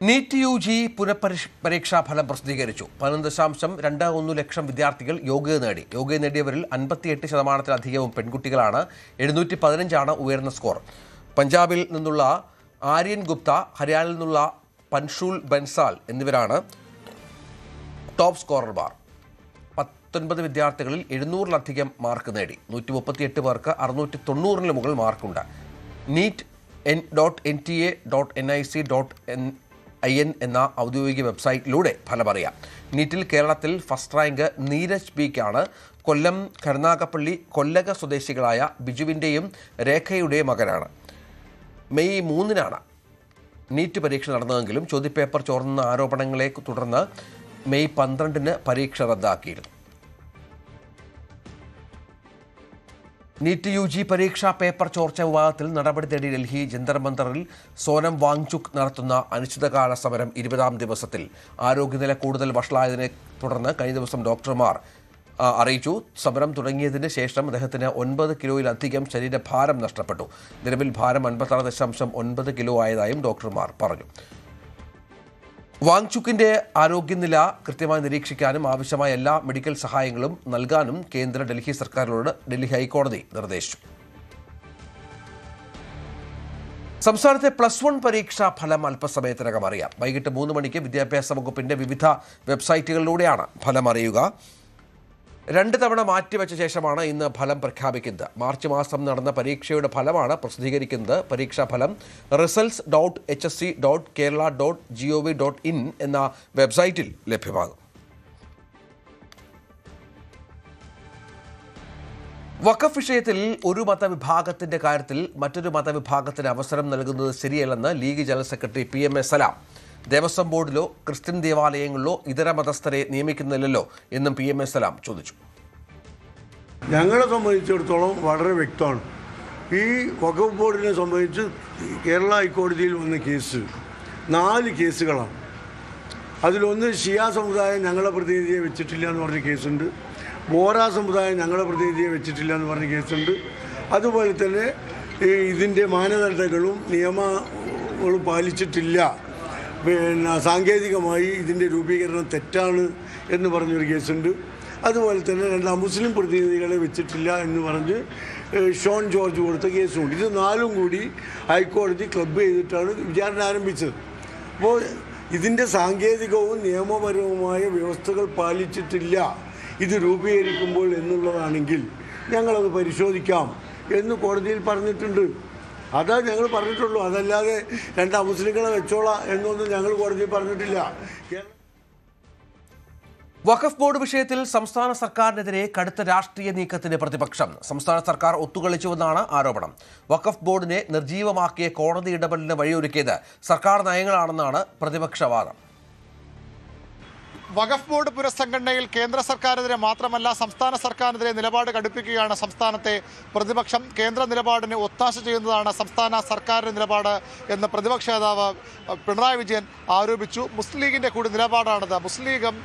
നീറ്റ് UG പുനഃപരീക്ഷാ ഫലം പ്രസിദ്ധീകരിച്ചു. 11.21 ലക്ഷം വിദ്യാർത്ഥികൾ യോഗ്യത നേടി. യോഗ്യത നേടിയവരിൽ 58% പെൺകുട്ടികളാണ്. 715 ഉയർന്ന സ്കോർ. പഞ്ചാബിൽ നിന്നുള്ള ആര്യൻ ഗുപ്ത, ഹരിയാനയിൽ നിന്നുള്ള പൻഷുൽ ബൻസാൽ എന്നിവരാണ് ടോപ്പ് സ്കോറർമാർ. 19 വിദ്യാർത്ഥികളിൽ 700-ലധികം മാർക്ക് നേടി. 138 പേർക്ക് 690 മുകളിൽ മാർക്കുണ്ട്. നീറ്റ് NTA.nic.in എന്ന ഔദ്യോഗിക വെബ്സൈറ്റിലൂടെ ഫലമറിയാം. നീറ്റിൽ കേരളത്തിൽ ഫസ്റ്റ് റാങ്ക് നീരജ് ബിക്കാണ്. കൊല്ലം കരുനാഗപ്പള്ളി കൊല്ലക സ്വദേശികളായ ബിജുവിൻ്റെയും രേഖയുടെയും മകനാണ്. മെയ് 3 നീറ്റ് പരീക്ഷ നടന്നതെങ്കിലും ചോദ്യപേപ്പർ ചോർന്ന ആരോപണങ്ങളെ തുടർന്ന് മെയ് 12 പരീക്ഷ റദ്ദാക്കിയിരുന്നു. നീറ്റ് UG പരീക്ഷാ പേപ്പർ ചോർച്ച വിവാദത്തിൽ നടപടി തേടി ഡൽഹി ജന്തർ മന്ദറിൽ സോനം വാങ്ചുക് നടത്തുന്ന അനിശ്ചിതകാല സമരം 20ാം ദിവസത്തിൽ. ആരോഗ്യനില കൂടുതൽ വഷളായതിനെ തുടർന്ന് കഴിഞ്ഞ ദിവസം ഡോക്ടർമാർ അറിയിച്ചു. സമരം തുടങ്ങിയതിന് ശേഷം അദ്ദേഹത്തിന് 9 കിലോയിലധികം ശരീരഭാരം നഷ്ടപ്പെട്ടു. നിലവിൽ ഭാരം 56.9 കിലോ ആയതായും ഡോക്ടർമാർ പറഞ്ഞു. വാങ്ചുക്കിന്റെ ആരോഗ്യനില കൃത്യമായി നിരീക്ഷിക്കാനും ആവശ്യമായ എല്ലാ മെഡിക്കൽ സഹായങ്ങളും നൽകാനും കേന്ദ്ര ഡൽഹി സർക്കാരിനോട് ഡൽഹി ഹൈക്കോടതി നിർദ്ദേശിച്ചു. സംസ്ഥാനത്തെ +1 പരീക്ഷാ ഫലം അല്പസമയത്തിനകം അറിയാം. വൈകിട്ട് 3 മണിക്ക് വിദ്യാഭ്യാസ വകുപ്പിന്റെ വിവിധ വെബ്സൈറ്റുകളിലൂടെയാണ് ഫലം അറിയുക. 2 തവണ മാറ്റിവെച്ച ശേഷമാണ് ഇന്ന് ഫലം പ്രഖ്യാപിക്കുന്നത്. മാർച്ച് മാസം നടന്ന പരീക്ഷയുടെ ഫലമാണ് പ്രസിദ്ധീകരിക്കുന്നത്. പരീക്ഷാ ഫലം results.hsc.kerala.gov.in എന്ന വെബ്സൈറ്റിൽ ലഭ്യമാകും. വഖഫ് വിഷയത്തിൽ ഒരു മതവിഭാഗത്തിന്റെ കാര്യത്തിൽ മറ്റൊരു മതവിഭാഗത്തിന് അവസരം നൽകുന്നത് ശരിയല്ലെന്ന് league general secretary PM A. Salam. Devaswom ബോർഡിലോ ക്രിസ്ത്യൻ ദേവാലയങ്ങളിലോ ഇതര മതസ്ഥരെ നിയമിക്കുന്നില്ലല്ലോ എന്നും PMA സലാം ചോദിച്ചു. ഞങ്ങളെ സംബന്ധിച്ചിടത്തോളം വളരെ വ്യക്തമാണ്. ഈ വഖഫ് ബോർഡിനെ സംബന്ധിച്ച് കേരള ഹൈക്കോടതിയിൽ വന്ന കേസ് 4 കേസുകളാണ്. അതിലൊന്ന് ഷിയ സമുദായം ഞങ്ങളെ പ്രതിനിധിയെ വെച്ചിട്ടില്ല എന്ന് പറഞ്ഞ കേസുണ്ട്, ബോറ സമുദായം ഞങ്ങളെ പ്രതിനിധിയെ വെച്ചിട്ടില്ല എന്ന് പറഞ്ഞ കേസുണ്ട്. അതുപോലെ തന്നെ ഇതിൻ്റെ മാനദണ്ഡങ്ങളും നിയമങ്ങളും പാലിച്ചിട്ടില്ല, പിന്നെ സാങ്കേതികമായി ഇതിൻ്റെ രൂപീകരണം തെറ്റാണ് എന്ന് പറഞ്ഞൊരു കേസുണ്ട്. അതുപോലെ തന്നെ 2 അമുസ്ലിം പ്രതിനിധികളെ വെച്ചിട്ടില്ല എന്ന് പറഞ്ഞ് ഷോൺ ജോർജ് കൊടുത്ത കേസുമുണ്ട്. ഇത് 4ഉം കൂടി ഹൈക്കോടതി ക്ലബ് ചെയ്തിട്ടാണ് വിചാരണ ആരംഭിച്ചത്. അപ്പോൾ ഇതിൻ്റെ സാങ്കേതികവും നിയമപരവുമായ വ്യവസ്ഥകൾ പാലിച്ചിട്ടില്ല ഇത് രൂപീകരിക്കുമ്പോൾ എന്നുള്ളതാണെങ്കിൽ ഞങ്ങളത് പരിശോധിക്കാം എന്ന് കോടതിയിൽ പറഞ്ഞിട്ടുണ്ട്. അതാ ഞങ്ങൾ പറഞ്ഞിട്ടുള്ളൂ. അതല്ലാതെ 2 അമുസ്ലിങ്ങളെ വെച്ചോളാം എന്നൊന്നും ഞങ്ങൾ കോടതിയിൽ പറഞ്ഞിട്ടില്ല. വഖഫ് ബോർഡ് വിഷയത്തിൽ സംസ്ഥാന സർക്കാരിനെതിരെ കടുത്ത രാഷ്ട്രീയ നീക്കത്തിന് പ്രതിപക്ഷം. സംസ്ഥാന സർക്കാർ ഒത്തുകളിച്ചുവെന്നാണ് ആരോപണം. വഖഫ് ബോർഡിനെ നിർജീവമാക്കിയ കോടതി ഇടപെടലിന് വഴിയൊരുക്കിയത് സർക്കാർ നയങ്ങളാണെന്നാണ് പ്രതിപക്ഷവാദം. വഖഫ് ബോർഡ് പുനഃസംഘടനയിൽ കേന്ദ്ര സർക്കാരിനെതിരെ മാത്രമല്ല സംസ്ഥാന സർക്കാരിനെതിരെ നിലപാട് കടുപ്പിക്കുകയാണ് സംസ്ഥാനത്തെ പ്രതിപക്ഷം. കേന്ദ്ര നിലപാടിന് ഒത്താശ ചെയ്യുന്നതാണ് സംസ്ഥാന സർക്കാരിൻ്റെ നിലപാട് എന്ന് പ്രതിപക്ഷ നേതാവ് പിണറായി വിജയൻ ആരോപിച്ചു. മുസ്ലിം ലീഗിൻ്റെ കൂടി നിലപാടാണിത്. മുസ്ലിം ലീഗും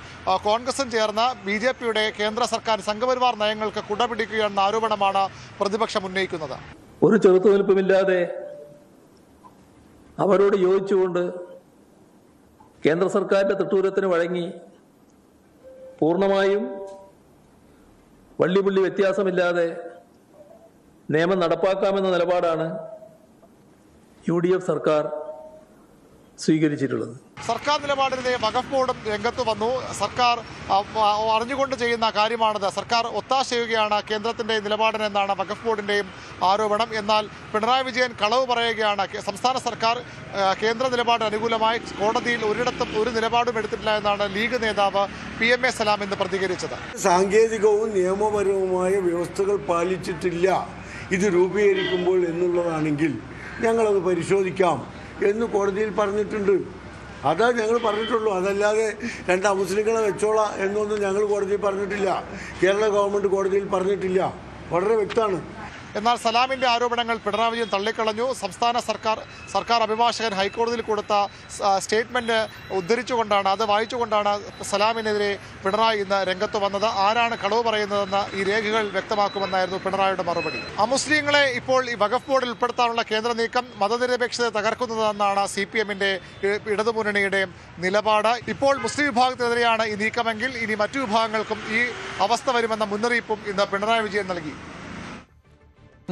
കോൺഗ്രസും ചേർന്ന് BJPയുടെ കേന്ദ്ര സർക്കാർ സംഘപരിവാർ നയങ്ങൾക്ക് കുടപിടിക്കുകയെന്ന ആരോപണമാണ് പ്രതിപക്ഷം ഉന്നയിക്കുന്നത്. ഒരു ചെറുത്തുനിൽപ്പുമില്ലാതെ അവരോട് യോജിച്ചുകൊണ്ട് കേന്ദ്ര സർക്കാരിൻ്റെ തിട്ടൂരത്തിന് വഴങ്ങി പൂർണ്ണമായും വള്ളിപുള്ളി വ്യത്യാസമില്ലാതെ നിയമം നടപ്പാക്കാമെന്ന നിലപാടാണ് UDF സർക്കാർ സ്വീകരിച്ചിട്ടുള്ളത്. സർക്കാർ നിലപാടിനെതിരെ വഖഫ് ബോർഡും രംഗത്ത് വന്നു. സർക്കാർ അറിഞ്ഞുകൊണ്ട് ചെയ്യുന്ന കാര്യമാണിത്. സർക്കാർ ഒത്താശ ചെയ്യുകയാണ് കേന്ദ്രത്തിൻ്റെ നിലപാടിനെന്നാണ് വഖഫ് ബോർഡിൻ്റെയും ആരോപണം. എന്നാൽ പിണറായി വിജയൻ കളവ് പറയുകയാണ്. സംസ്ഥാന സർക്കാർ കേന്ദ്ര നിലപാടിന് അനുകൂലമായി കോടതിയിൽ ഒരിടത്തും ഒരു നിലപാടും എടുത്തിട്ടില്ല എന്നാണ് ലീഗ് നേതാവ് PMA സലാം ഇന്ന് പ്രതികരിച്ചത്. സാങ്കേതികവും നിയമപരവുമായ വ്യവസ്ഥകൾ പാലിച്ചിട്ടില്ല ഇത് രൂപീകരിക്കുമ്പോൾ എന്നുള്ളതാണെങ്കിൽ ഞങ്ങളത് പരിശോധിക്കാം എന്ന് കോടതിയിൽ പറഞ്ഞിട്ടുണ്ട്. അതാ ഞങ്ങൾ പറഞ്ഞിട്ടുള്ളൂ. അതല്ലാതെ 2 അമുസ്ലിങ്ങളെ വെച്ചോളാം എന്നൊന്നും ഞങ്ങൾ കോടതിയിൽ പറഞ്ഞിട്ടില്ല. കേരള ഗവൺമെൻറ് കോടതിയിൽ പറഞ്ഞിട്ടില്ല. വളരെ വ്യക്തമാണ്. എന്നാൽ സലാമിൻ്റെ ആരോപണങ്ങൾ പിണറായി വിജയൻ തള്ളിക്കളഞ്ഞു. സംസ്ഥാന സർക്കാർ അഭിഭാഷകൻ ഹൈക്കോടതിയിൽ കൊടുത്ത സ്റ്റേറ്റ്മെൻറ്റ് ഉദ്ധരിച്ചുകൊണ്ടാണ്, അത് വായിച്ചുകൊണ്ടാണ് സലാമിനെതിരെ പിണറായി ഇന്ന് രംഗത്ത് വന്നത്. ആരാണ് കളവ് പറയുന്നതെന്ന് ഈ രേഖകൾ വ്യക്തമാക്കുമെന്നായിരുന്നു പിണറായിയുടെ മറുപടി. അമുസ്ലിങ്ങളെ ഇപ്പോൾ ഈ വഖഫ് ബോർഡിൽ ഉൾപ്പെടുത്താനുള്ള കേന്ദ്ര നീക്കം മതനിരപേക്ഷത തകർക്കുന്നതെന്നാണ് CPM-ന്റെ ഇടതുമുന്നണിയുടെയും നിലപാട്. ഇപ്പോൾ മുസ്ലിം വിഭാഗത്തിനെതിരെയാണ് ഈ നീക്കമെങ്കിൽ ഇനി മറ്റു വിഭാഗങ്ങൾക്കും ഈ അവസ്ഥ വരുമെന്ന മുന്നറിയിപ്പും ഇന്ന് പിണറായി വിജയൻ നൽകി.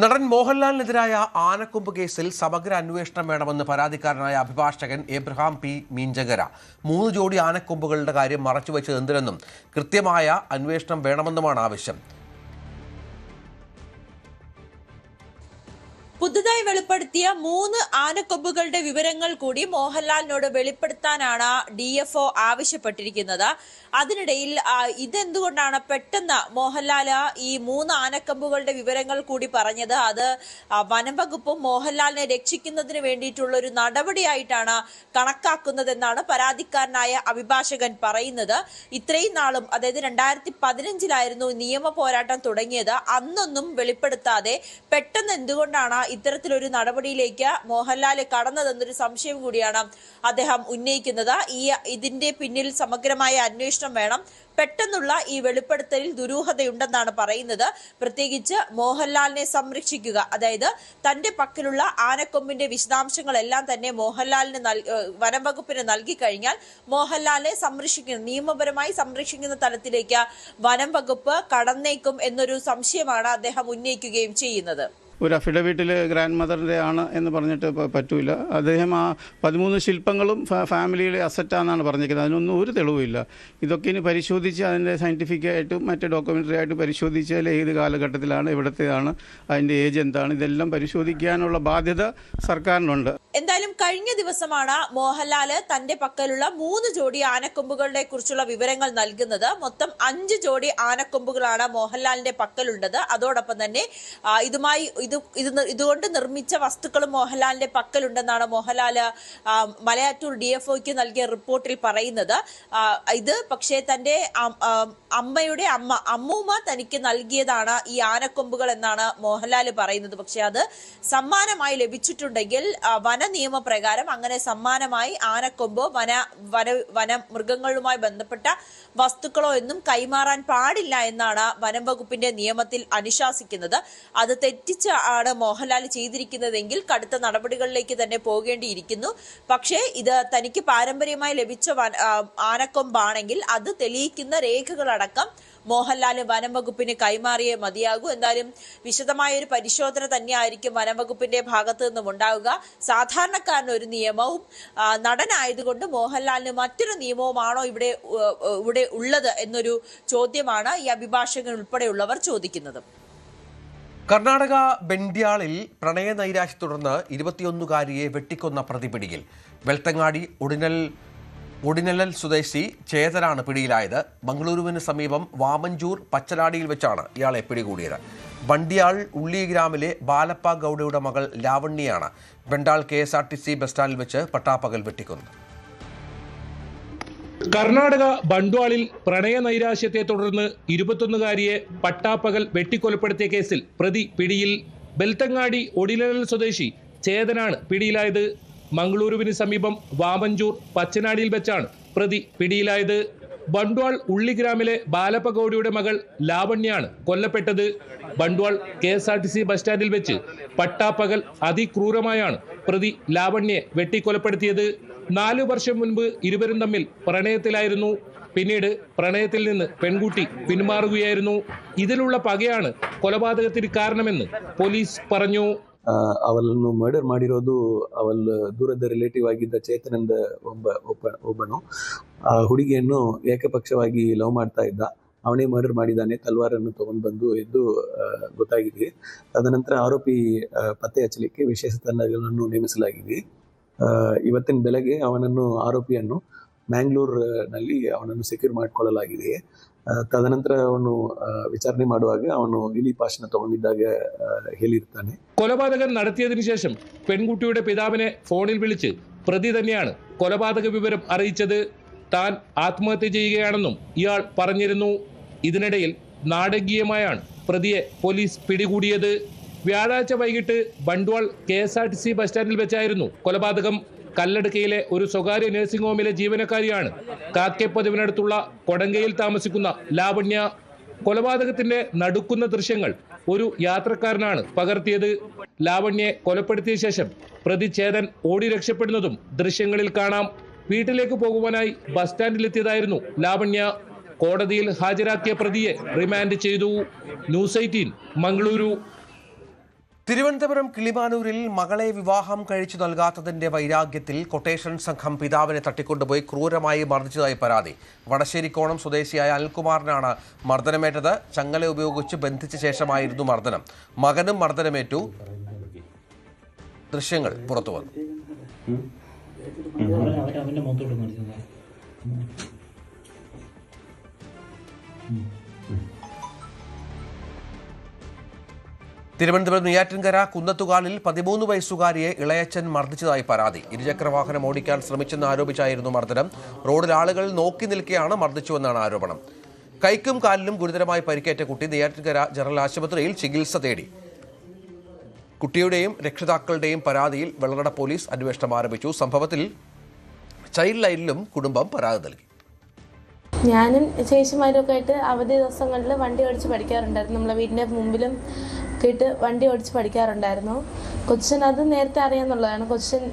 നടൻ മോഹൻലാലിനെതിരായ ആനക്കൊമ്പ് കേസിൽ സമഗ്ര അന്വേഷണം വേണമെന്ന് പരാതിക്കാരനായ അഭിഭാഷകൻ എബ്രഹാം P. മീഞ്ചങ്കര 3 ജോഡി ആനക്കൊമ്പുകളുടെ കാര്യം മറച്ചുവെച്ചത് എന്തിനെന്നും കൃത്യമായ അന്വേഷണം വേണമെന്നുമാണ് ആവശ്യം. പുതുതായി വെളിപ്പെടുത്തിയ 3 ആനക്കൊമ്പുകളുടെ വിവരങ്ങൾ കൂടി മോഹൻലാലിനോട് വെളിപ്പെടുത്താനാണ് DFO ആവശ്യപ്പെട്ടിരിക്കുന്നത്. അതിനിടയിൽ ഇതെന്തുകൊണ്ടാണ് പെട്ടെന്ന് മോഹൻലാൽ ഈ 3 ആനക്കൊമ്പുകളുടെ വിവരങ്ങൾ കൂടി പറഞ്ഞത്? അത് വനം വകുപ്പും മോഹൻലാലിനെ രക്ഷിക്കുന്നതിന് വേണ്ടിയിട്ടുള്ള ഒരു നടപടിയായിട്ടാണ് കണക്കാക്കുന്നതെന്നാണ് പരാതിക്കാരനായ അഭിഭാഷകൻ പറയുന്നത്. ഇത്രയും നാളും, അതായത് 2015-ലായിരുന്നു നിയമ പോരാട്ടം തുടങ്ങിയത്. അന്നൊന്നും വെളിപ്പെടുത്താതെ പെട്ടെന്ന് എന്തുകൊണ്ടാണ് ഇത്തരത്തിലൊരു നടപടിയിലേക്ക് മോഹൻലാൽ കടന്നതെന്നൊരു സംശയം കൂടിയാണ് അദ്ദേഹം ഉന്നയിക്കുന്നത്. ഇതിന്റെ പിന്നിൽ സമഗ്രമായ അന്വേഷണം വേണം. പെട്ടെന്നുള്ള ഈ വെളിപ്പെടുത്തലിൽ ദുരൂഹതയുണ്ടെന്നാണ് പറയുന്നത്. പ്രത്യേകിച്ച് മോഹൻലാലിനെ സംരക്ഷിക്കുക, അതായത് തന്റെ പക്കലുള്ള ആനക്കൊമ്പിന്റെ വിശദാംശങ്ങളെല്ലാം തന്നെ മോഹൻലാലിന് വനം വകുപ്പിന് നൽകി കഴിഞ്ഞാൽ മോഹൻലാലിനെ നിയമപരമായി സംരക്ഷിക്കുന്ന തലത്തിലേക്ക് വനം വകുപ്പ് കടന്നേക്കും എന്നൊരു സംശയമാണ് അദ്ദേഹം ഉന്നയിക്കുകയും ചെയ്യുന്നത്. ഒരു അഫിഡവിറ്റിൽ ഗ്രാൻഡ് മദറിൻ്റെ ആണ് എന്ന് പറഞ്ഞിട്ട് പറ്റൂല. അദ്ദേഹം ആ 13 ശില്പങ്ങളും ഫാമിലിയിലെ അസറ്റാണെന്നാണ് പറഞ്ഞിരിക്കുന്നത്. അതിനൊന്നും ഒരു തെളിവില്ല. ഇതൊക്കെ ഇനി പരിശോധിച്ച് അതിൻ്റെ സയൻറ്റിഫിക്കായിട്ടും മറ്റ് ഡോക്യുമെൻ്ററി ആയിട്ട് പരിശോധിച്ചാൽ ഏത് കാലഘട്ടത്തിലാണ്, എവിടത്തെയാണ്, അതിൻ്റെ ഏജ് എന്താണ്, ഇതെല്ലാം പരിശോധിക്കാനുള്ള ബാധ്യത സർക്കാരിനുണ്ട്. എന്തായാലും കഴിഞ്ഞ ദിവസമാണ് മോഹൻലാല് തന്റെ പക്കലുള്ള 3 ജോഡി ആനക്കൊമ്പുകളെ കുറിച്ചുള്ള വിവരങ്ങൾ നൽകുന്നത്. മൊത്തം 5 ജോഡി ആനക്കൊമ്പുകളാണ് മോഹൻലാലിന്റെ പക്കലുള്ളത്. അതോടൊപ്പം തന്നെ ഇതുകൊണ്ട് നിർമ്മിച്ച വസ്തുക്കളും മോഹൻലാലിന്റെ പക്കലുണ്ടെന്നാണ് മോഹൻലാല് മലയാറ്റൂർ DFOയ്ക്ക് നൽകിയ റിപ്പോർട്ടിൽ പറയുന്നത്. ഇത് പക്ഷേ തന്റെ അമ്മയുടെ അമ്മൂമ്മ തനിക്ക് നൽകിയതാണ് ഈ ആനക്കൊമ്പുകൾ എന്നാണ് മോഹൻലാല് പറയുന്നത്. പക്ഷെ അത് സമ്മാനമായി ലഭിച്ചിട്ടുണ്ടെങ്കിൽ വന നിയമപ്രകാരം അങ്ങനെ സമ്മാനമായി ആനക്കൊമ്പോ വന മൃഗങ്ങളുമായി ബന്ധപ്പെട്ട വസ്തുക്കളോ എന്നും കൈമാറാൻ പാടില്ല എന്നാണ് വനം വകുപ്പിന്റെ നിയമത്തിൽ അനുശാസിക്കുന്നത്. അത് തെറ്റിച്ചാണ് മോഹൻലാൽ ചെയ്തിരിക്കുന്നതെങ്കിൽ കടുത്ത നടപടികളിലേക്ക് തന്നെ പോകേണ്ടിയിരിക്കുന്നു. പക്ഷേ ഇത് തനിക്ക് പാരമ്പര്യമായി ലഭിച്ച ആനക്കൊമ്പാണെങ്കിൽ അത് തെളിയിക്കുന്ന രേഖകളടക്കം മോഹൻലാൽ വനം വകുപ്പിന് കൈമാറിയേ മതിയാകൂ. എന്തായാലും വിശദമായ ഒരു പരിശോധന തന്നെയായിരിക്കും വനം വകുപ്പിന്റെ ഭാഗത്തു നിന്നും ഉണ്ടാവുക. സാധാരണക്കാരന് ഒരു നിയമവും നടനായതുകൊണ്ട് മോഹൻലാലിന് മറ്റൊരു നിയമവുമാണോ ഇവിടെ ഉള്ളത് എന്നൊരു ചോദ്യമാണ് ഈ അഭിഭാഷകൻ ഉൾപ്പെടെയുള്ളവർ ചോദിക്കുന്നത്. കർണാടക ബെൻഡ്യാളിൽ പ്രണയ നൈരാശ്യത്തെ തുടർന്ന് 21-കാരിയെ വെട്ടിക്കൊന്ന പ്രതി പിടിയിൽ. വെൽത്തങ്ങാടി ഒടിനല്ലൽ സ്വദേശി ചേതനാണ് പിടിയിലായത്. ബംഗളൂരുവിന് സമീപം വാമഞ്ചൂർ പച്ചനാടിയിൽ വെച്ചാണ് ഇയാളെ പിടികൂടിയത്. ബണ്ടിയാൾ ഉള്ളിഗ്രാമിലെ ബാലപ്പ ഗൌഡയുടെ മകൾ ലാവണ്യാണ് ബെൻഡാൾ KSRTC ബസ് സ്റ്റാൻഡിൽ വെച്ച് പട്ടാപ്പകൽ വെട്ടിക്കൊന്നത്. കർണാടക ബണ്ട്വാളിൽ പ്രണയ നൈരാശ്യത്തെ തുടർന്ന് 21-കാരിയെ പട്ടാപ്പകൽ വെട്ടിക്കൊലപ്പെടുത്തിയ കേസിൽ പ്രതി പിടിയിൽ. ബെൽത്തങ്ങാടി ഒടിനല്ലൽ സ്വദേശി ചേതനാണ് പിടിയിലായത്. മംഗളൂരുവിന് സമീപം വാമഞ്ചൂർ പച്ചനാടിയിൽ വെച്ചാണ് പ്രതി പിടിയിലായത്. ബണ്ട്വാൾ ഉള്ളിഗ്രാമിലെ ബാലപ്പ ഗൌഡയുടെ മകൾ ലാവണ്യാണ് കൊല്ലപ്പെട്ടത്. ബണ്ട്വാൾ KSRTC ബസ് സ്റ്റാൻഡിൽ വെച്ച് പട്ടാപ്പകൽ അതിക്രൂരമായാണ് പ്രതി ലാവണ്യെ വെട്ടിക്കൊലപ്പെടുത്തിയത്. 4 വർഷം മുൻപ് ഇരുവരും തമ്മിൽ പ്രണയത്തിലായിരുന്നു. പിന്നീട് പ്രണയത്തിൽ നിന്ന് പെൺകുട്ടി പിന്മാറുകയായിരുന്നു. ഇതിലുള്ള ಪಗೆയാണ് ಕೊಲೆಪಾತಕಕ್ಕೆ ಕಾರಣವೆಂದು ಪೊಲೀಸ್ പറഞ്ഞു. ಅವಳನ್ನು ಮರ್ಡರ್ ಮಾಡಿರೋದು ಅವಳ ದೂರದ ರಿಲೇಟಿವ್ ಆಗಿದ್ದ ಚೇತನಂದ ಒಬ್ಬನು ಆ ಹುಡುಗಿಯನ್ನು ಏಕಪಕ್ಷವಾಗಿ ಲವ್ ಮಾಡ್ತಾ ಇದ್ದ. ಅವನೇ ಮರ್ಡರ್ ಮಾಡಿದ್ದಾನೆ, ತಲ್ವಾರನ್ನು ತಗೊಂಡು ಬಂದು ಎಂದು ಗೊತ್ತಾಗಿದೆ. ತದನಂತರ ಆರೋಪಿ ಪತ್ತೆ ಹಚ್ಚಲಿಕ್ಕೆ ವಿಶೇಷ ತಂಡಗಳನ್ನು ನೇಮಿಸಲಾಗಿದೆ. ಇವತ್ತಿನ ಬೆಳಗ್ಗೆ ಆರೋಪಿಯನ್ನು ಮ್ಯಾಂಗ್ಳೂರ್ನಲ್ಲಿ ಅವನನ್ನು ಸೆಕ್ಯೂರ್ ಮಾಡಿಕೊಳ್ಳಲಾಗಿದೆ. ತದನಂತರ ಅವನು വിചാരണ ಮಾಡುವಾಗ ಅವನು ಇಲಿ ಪಾಶನ ತಗೊಂಡಿದ್ದಾಗ ಹೇಳಿರ್ತಾನೆ. കൊലപാതകം നടത്തിയതിനു ശേഷം പെൺകുട്ടിയുടെ പിതാവിനെ ഫോണിൽ വിളിച്ച് പ്രതി തന്നെയാണ് കൊലപാതക വിവരം അറിയിച്ചത്. താൻ ആത്മഹത്യ ചെയ്യുകയാണെന്നും ഇയാൾ പറഞ്ഞിരുന്നു. ഇതിനിടയിൽ നാടകീയമായാണ് പ്രതിയെ പോലീസ് പിടികൂടിയത്. വ്യാഴാഴ്ച വൈകിട്ട് ബണ്ട്വാൾ KSRTC ബസ് സ്റ്റാൻഡിൽ വെച്ചായിരുന്നു കൊലപാതകം. കല്ലടുക്കയിലെ ഒരു സ്വകാര്യ നഴ്സിംഗ് ഹോമിലെ ജീവനക്കാരിയാണ് കാക്കേപ്പതിവിനടുത്തുള്ള കൊടങ്കയിൽ താമസിക്കുന്ന ലാവണ്യ. കൊലപാതകത്തിന്റെ നടുക്കുന്ന ദൃശ്യങ്ങൾ ഒരു യാത്രക്കാരനാണ് പകർത്തിയത്. ലാവണ്യെ കൊലപ്പെടുത്തിയ ശേഷം പ്രതി ചേതൻ ഓടി രക്ഷപ്പെടുന്നതും ദൃശ്യങ്ങളിൽ കാണാം. വീട്ടിലേക്ക് പോകുവാനായി ബസ് സ്റ്റാൻഡിലെത്തിയതായിരുന്നു ലാവണ്യ. കോടതിയിൽ ഹാജരാക്കിയ പ്രതിയെ റിമാൻഡ് ചെയ്തു. ന്യൂസ് 18 മംഗളൂരു. തിരുവനന്തപുരം കിളിമാനൂരിൽ മകളെ വിവാഹം കഴിച്ചു നൽകാത്തതിന്റെ വൈരാഗ്യത്തിൽ കൊട്ടേഷൻ സംഘം പിതാവിനെ തട്ടിക്കൊണ്ടുപോയി ക്രൂരമായി മർദ്ദിച്ചതായി പരാതി. വടശ്ശേരിക്കോണം സ്വദേശിയായ അനിൽകുമാറിനാണ് മർദ്ദനമേറ്റത്. ചങ്ങല ഉപയോഗിച്ച് ബന്ധിച്ച ശേഷമായിരുന്നു മർദ്ദനം. മകനും മർദ്ദനമേറ്റു. ദൃശ്യങ്ങൾ പുറത്തുവന്നു. തിരുവനന്തപുരം നെയ്യാറ്റിൻകര കുന്നത്തുകാലിൽ 13 വയസ്സുകാരിയെ ഇളയച്ചൻ മർദ്ദിച്ചതായി പരാതി. ഇരുചക്രവാഹനം ഓടിക്കാൻ ശ്രമിച്ചെന്ന് ആരോപിച്ചായിരുന്നു മർദ്ദനം. റോഡിൽ ആളുകൾ നോക്കി നിൽക്കെയാണ് മർദ്ദിച്ചുവെന്നാണ് ആരോപണം. കൈക്കും കാലിലും ഗുരുതരമായി പരിക്കേറ്റ കുട്ടി നെയ്യാറ്റിൻകര ജനറൽ ആശുപത്രിയിൽ ചികിത്സ തേടി. കുട്ടിയുടെയും രക്ഷിതാക്കളുടെയും പരാതിയിൽ വെള്ളറട പോലീസ് അന്വേഷണം ആരംഭിച്ചു. സംഭവത്തിൽ ചൈൽഡ് ലൈനിലും കുടുംബം പരാതി നൽകി. ഞാനും ചേച്ചിമാരൊക്കെ ആയിട്ട് അവധി ദിവസങ്ങളിൽ വണ്ടി ഓടിച്ച് പഠിക്കാറുണ്ടായിരുന്നു. നമ്മളെ വീടിൻ്റെ മുമ്പിലും കേട്ട് വണ്ടി ഓടിച്ച് പഠിക്കാറുണ്ടായിരുന്നു. കൊച്ചിന് അത് നേരത്തെ അറിയാമെന്നുള്ളതാണ്. കൊച്ചിന്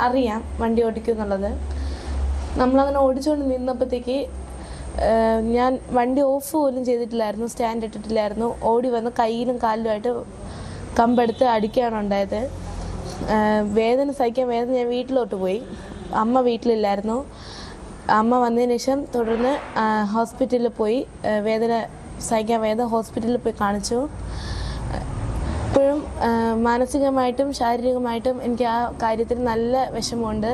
അറിയാം വണ്ടി ഓടിക്കും എന്നുള്ളത്. നമ്മളങ്ങനെ ഓടിച്ചുകൊണ്ട് നിന്നപ്പോഴത്തേക്ക് ഞാൻ വണ്ടി ഓഫ് പോലും ചെയ്തിട്ടില്ലായിരുന്നു, സ്റ്റാൻഡ് ഇട്ടിട്ടില്ലായിരുന്നു. ഓടി വന്ന് കയ്യിലും കാലിലുമായിട്ട് കമ്പെടുത്ത് അടിക്കുകയാണ് ഉണ്ടായത്. വേദന സഹിക്കാൻ വേദന ഞാൻ വീട്ടിലോട്ട് പോയി. അമ്മ വീട്ടിലില്ലായിരുന്നു. അമ്മ വന്നതിന് ശേഷം തുടർന്ന് ഹോസ്പിറ്റലിൽ പോയി വേദന സഹിക്കാൻ ഹോസ്പിറ്റലിൽ പോയി കാണിച്ചു. ഇപ്പോഴും മാനസികമായിട്ടും ശാരീരികമായിട്ടും എനിക്ക് ആ കാര്യത്തിൽ നല്ല വിഷമമുണ്ട്.